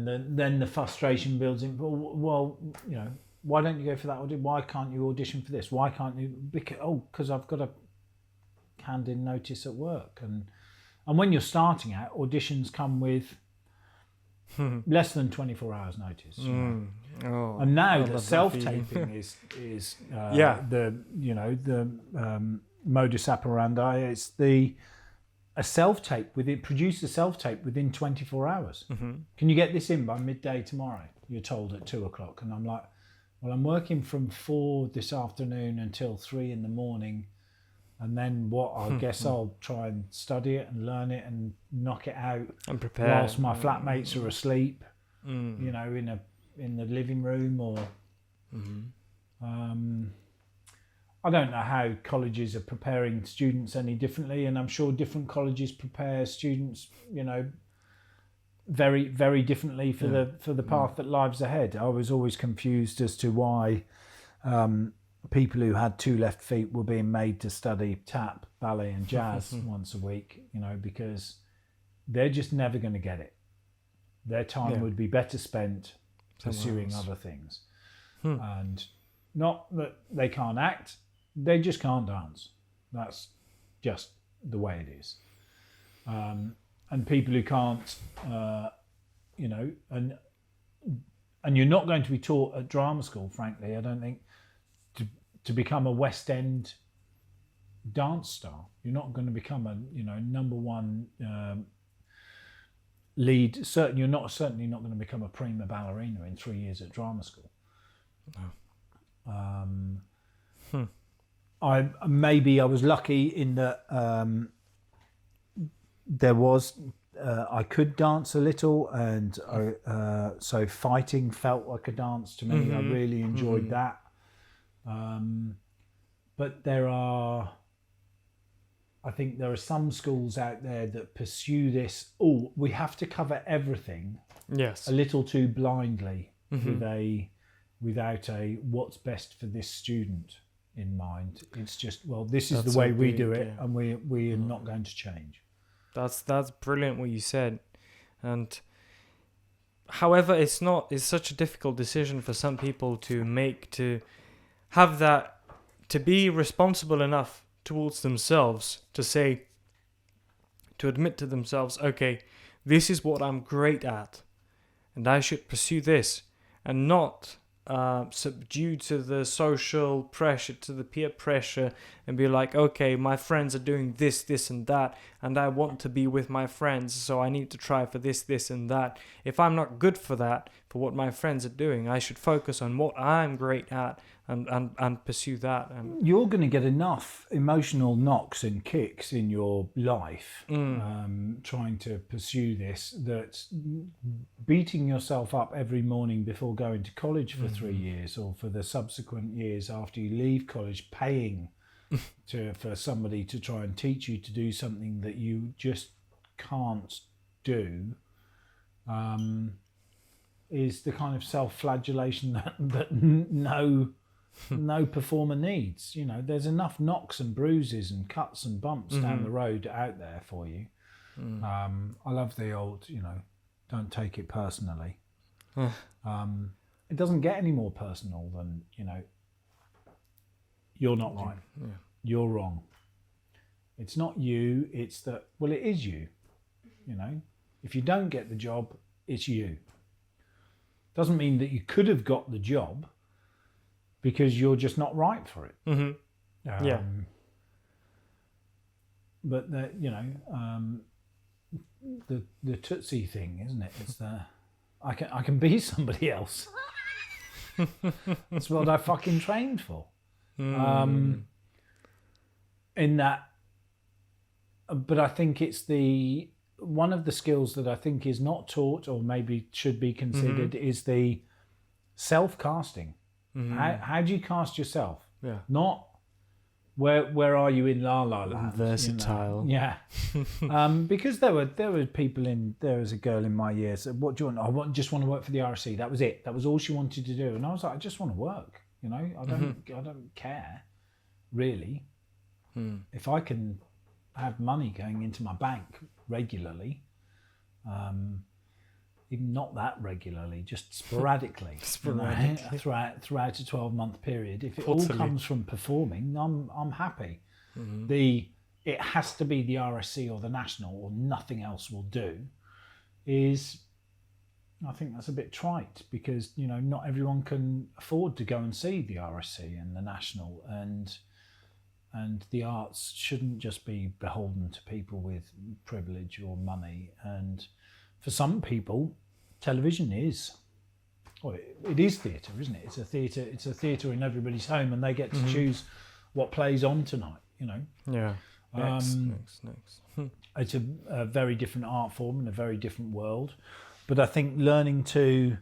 then the frustration builds in. Well, why don't you go for that audition? Why can't you audition for this? Why can't you? Because I've got a hand in notice at work. And when you're starting out, auditions come with less than 24 hours notice. And now the self-taping is the modus operandi. It's produce a self-tape within 24 hours. Can you get this in by midday tomorrow? You're told at 2:00, and I'm like, well, I'm working from 4 this afternoon until 3 in the morning, and then I guess I'll try and study it and learn it and knock it out and prepare whilst my flatmates are asleep, in the living room, or I don't know how colleges are preparing students any differently, and I'm sure different colleges prepare students, very, very differently for the path that lies ahead. I was always confused as to why people who had 2 left feet were being made to study tap, ballet, and jazz once a week. Because they're just never going to get it. Their time would be better spent pursuing other things, and not that they can't act. They just can't dance. That's just the way it is. And people who can't, and you're not going to be taught at drama school, frankly, I don't think, to become a West End dance star. You're not going to become a, number one lead. You're certainly not going to become a prima ballerina in 3 years at drama school. No. I was lucky in that there was I could dance a little, and so fighting felt like a dance to me. I really enjoyed that. But I think there are some schools out there that pursue this. We have to cover everything. Yes. A little too blindly, without a what's best for this student in mind. It's just, this is the way we do it, and we are not going to change. That's brilliant what you said. And however, it's such a difficult decision for some people to make, to have that, to be responsible enough towards themselves to say, to admit to themselves, okay, this is what I'm great at, and I should pursue this, and not subdue to the social pressure, to the peer pressure, and be like, okay, my friends are doing this, this, and that, and I want to be with my friends, so I need to try for this, this, and that. If I'm not good for that, for what my friends are doing, I should focus on what I'm great at and pursue that. You're going to get enough emotional knocks and kicks in your life trying to pursue this, that beating yourself up every morning before going to college for 3 years, or for the subsequent years after you leave college, paying for somebody to try and teach you to do something that you just can't do, is the kind of self-flagellation that no performer needs. You know, there's enough knocks and bruises and cuts and bumps down the road out there for you. I love the old, don't take it personally. It doesn't get any more personal than, you're not right. Yeah. You're wrong. It's not you, it's that, well, it is you. If you don't get the job, it's you. Doesn't mean that you could have got the job, because you're just not right for it. Yeah. But the Tootsie thing, isn't it? It's I can be somebody else. That's what I fucking trained for. In that, but I think it's one of the skills that I think is not taught, or maybe should be considered, is the self-casting. How do you cast yourself? Yeah. Not where are you in La La Land? Versatile. Yeah. Because there were people there was a girl in my year said, what do you want? Just want to work for the RSC. That was it. That was all she wanted to do. And I was like, I just want to work. I don't care really. If I can have money going into my bank regularly, even not that regularly, just sporadically, throughout a 12-month period. If it all comes from performing, I'm happy. It has to be the RSC or the National, or nothing else will do. I think that's a bit trite, because not everyone can afford to go and see the RSC and the National, and the arts shouldn't just be beholden to people with privilege or money. And for some people, television is. Well, it is theatre, isn't it? It's a theatre. It's a theatre in everybody's home, and they get to choose what plays on tonight. Yeah. Next. It's a very different art form and a very different world. But I think learning to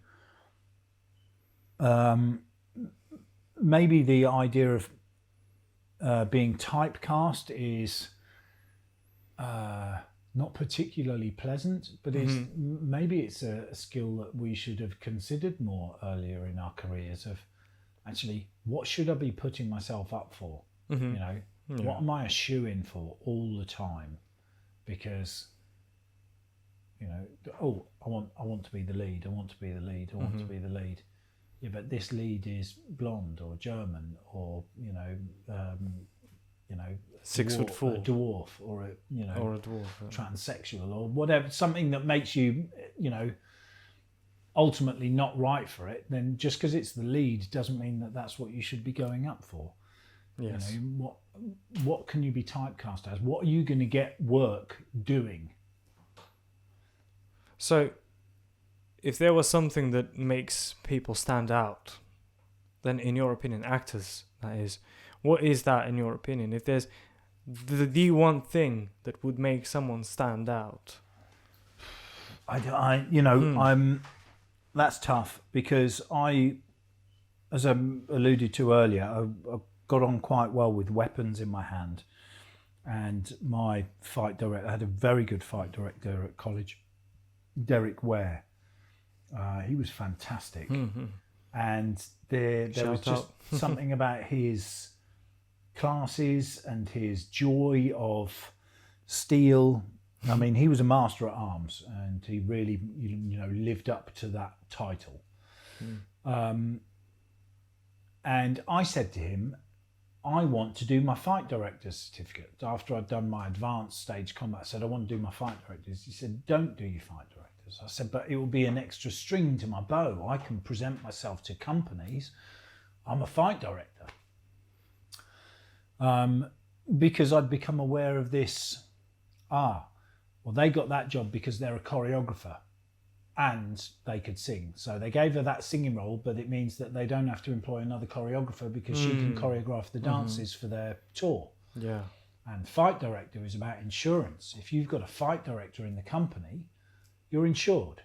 maybe the idea of being typecast is not particularly pleasant, but maybe it's a skill that we should have considered more earlier in our careers, of actually, what should I be putting myself up for? What am I a shoe-in for all the time? Because I want to be the lead. I want to be the lead. I want to be the lead. Yeah, but this lead is blonde or German, or 6'4", a dwarf, or a or a dwarf, transsexual, or whatever, something that makes you ultimately not right for it. Then just because it's the lead doesn't mean that that's what you should be going up for. Yes. What can you be typecast as? What are you going to get work doing? So, if there was something that makes people stand out, then in your opinion, actors, that is, what is that in your opinion? If there's the one thing that would make someone stand out, that's tough, because as I alluded to earlier, I got on quite well with weapons in my hand, and my fight director, I had a very good fight director at college, Derek Ware. He was fantastic, and there was just something about his classes and his joy of steel. I mean, he was a master at arms, and he really, lived up to that title. And I said to him, I want to do my fight director's certificate. After I'd done my advanced stage combat, I said, I want to do my fight directors. He said, don't do your fight directors. I said, but it will be an extra string to my bow. I can present myself to companies. I'm a fight director. Because I'd become aware of this, well, they got that job because they're a choreographer and they could sing. So they gave her that singing role, but it means that they don't have to employ another choreographer because she can choreograph the dances for their tour. Yeah. And fight director is about insurance. If you've got a fight director in the company, you're insured.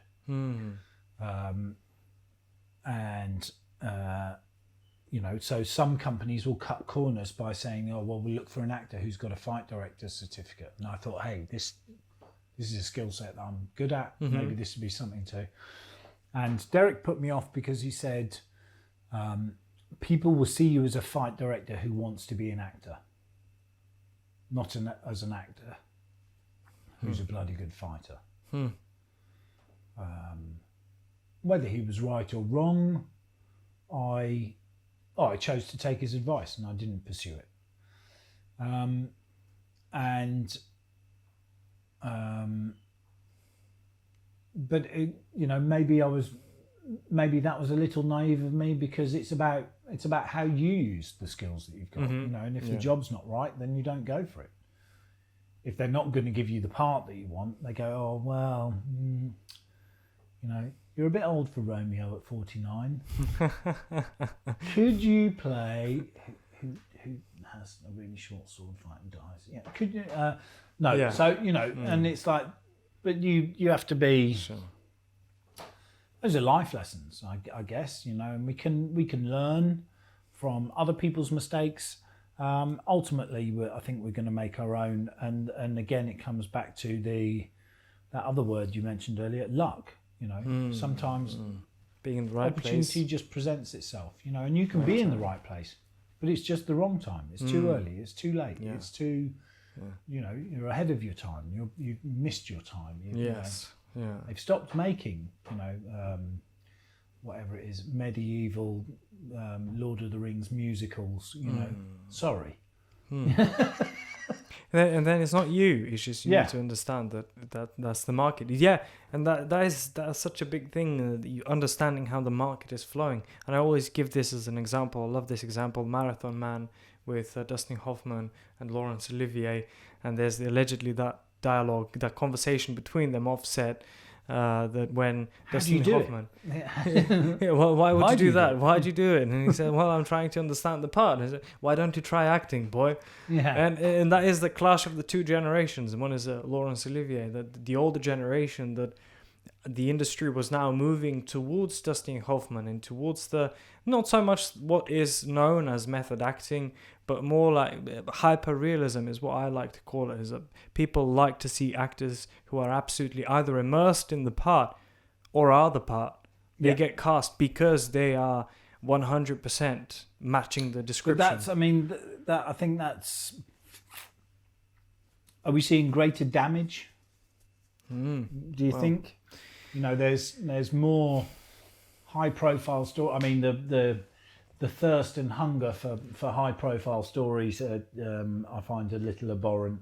So some companies will cut corners by saying, oh, well, we'll look for an actor who's got a fight director's certificate. And I thought, hey, this is a skill set that I'm good at. Maybe this would be something to. And Derek put me off because he said, people will see you as a fight director who wants to be an actor, not as an actor who's a bloody good fighter. Whether he was right or wrong, I chose to take his advice and I didn't pursue it. But maybe that was a little naive of me because it's about how you use the skills that you've got, and if the job's not right, then you don't go for it. If they're not going to give you the part that you want, they go, oh, well, you're a bit old for Romeo at 49. Could you play who has a really short sword fight and dies? Yeah. Could you? No. Yeah. So and it's like, but you have to be. Sure. Those are life lessons, I guess. And we can learn from other people's mistakes. Ultimately, I think we're going to make our own. And again, it comes back to that other word you mentioned earlier, luck. Sometimes being in the right opportunity place just presents itself, and you can be in the right place, but it's just the wrong time. It's too early. It's too late. Yeah. It's too, you're ahead of your time. You've missed your time. They've stopped making, whatever it is, medieval Lord of the Rings musicals. Sorry. And then it's not you. It's just you need to understand that's the market. Yeah, and that's such a big thing. You understanding how the market is flowing. And I always give this as an example. I love this example. Marathon Man with Dustin Hoffman and Laurence Olivier. And there's allegedly that dialogue, that conversation between them offset. That when Dustin Hoffman, why would you do that? Why'd you do it? And he said, well, I'm trying to understand the part. And I said, why don't you try acting, boy? Yeah. And that is the clash of the two generations. And one is Laurence Olivier, the older generation, that the industry was now moving towards Dustin Hoffman and towards not so much what is known as method acting, but more like hyper-realism is what I like to call it. Is that people like to see actors who are absolutely either immersed in the part or are the part. They get cast because they are 100% matching the description. But I think that's... Are we seeing greater damage? Do you think? There's more high-profile story. I mean, the thirst and hunger for high-profile stories, I find a little abhorrent.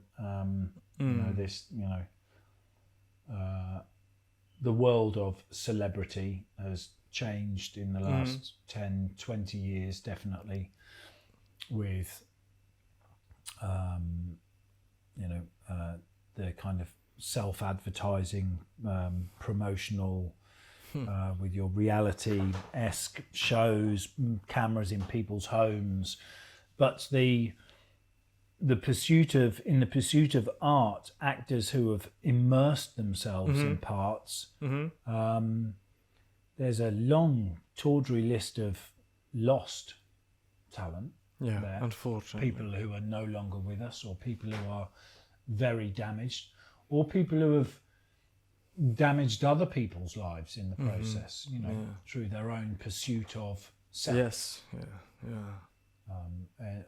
The world of celebrity has changed in the last 10, 20 years, definitely, with the kind of self-advertising, promotional, with your reality-esque shows, cameras in people's homes, but in the pursuit of art, actors who have immersed themselves in parts. There's a long, tawdry list of lost talent. Yeah, there. Unfortunately, people who are no longer with us, or people who are very damaged, or people who have damaged other people's lives in the process, through their own pursuit of self. Yes,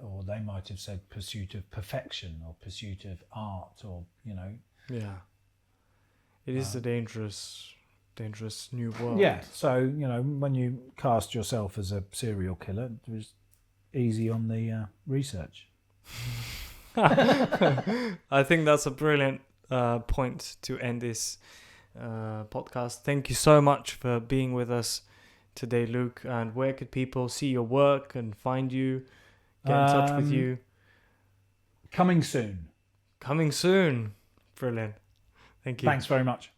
Or they might have said pursuit of perfection or pursuit of art, or Yeah, it is a dangerous new world. Yeah, so when you cast yourself as a serial killer, easy on the research. I think that's a brilliant point to end this podcast. Thank you so much for being with us today, Luke. And where could people see your work and find you, get in touch with you? Coming soon. Coming soon. Brilliant. Thank you. Thanks very much.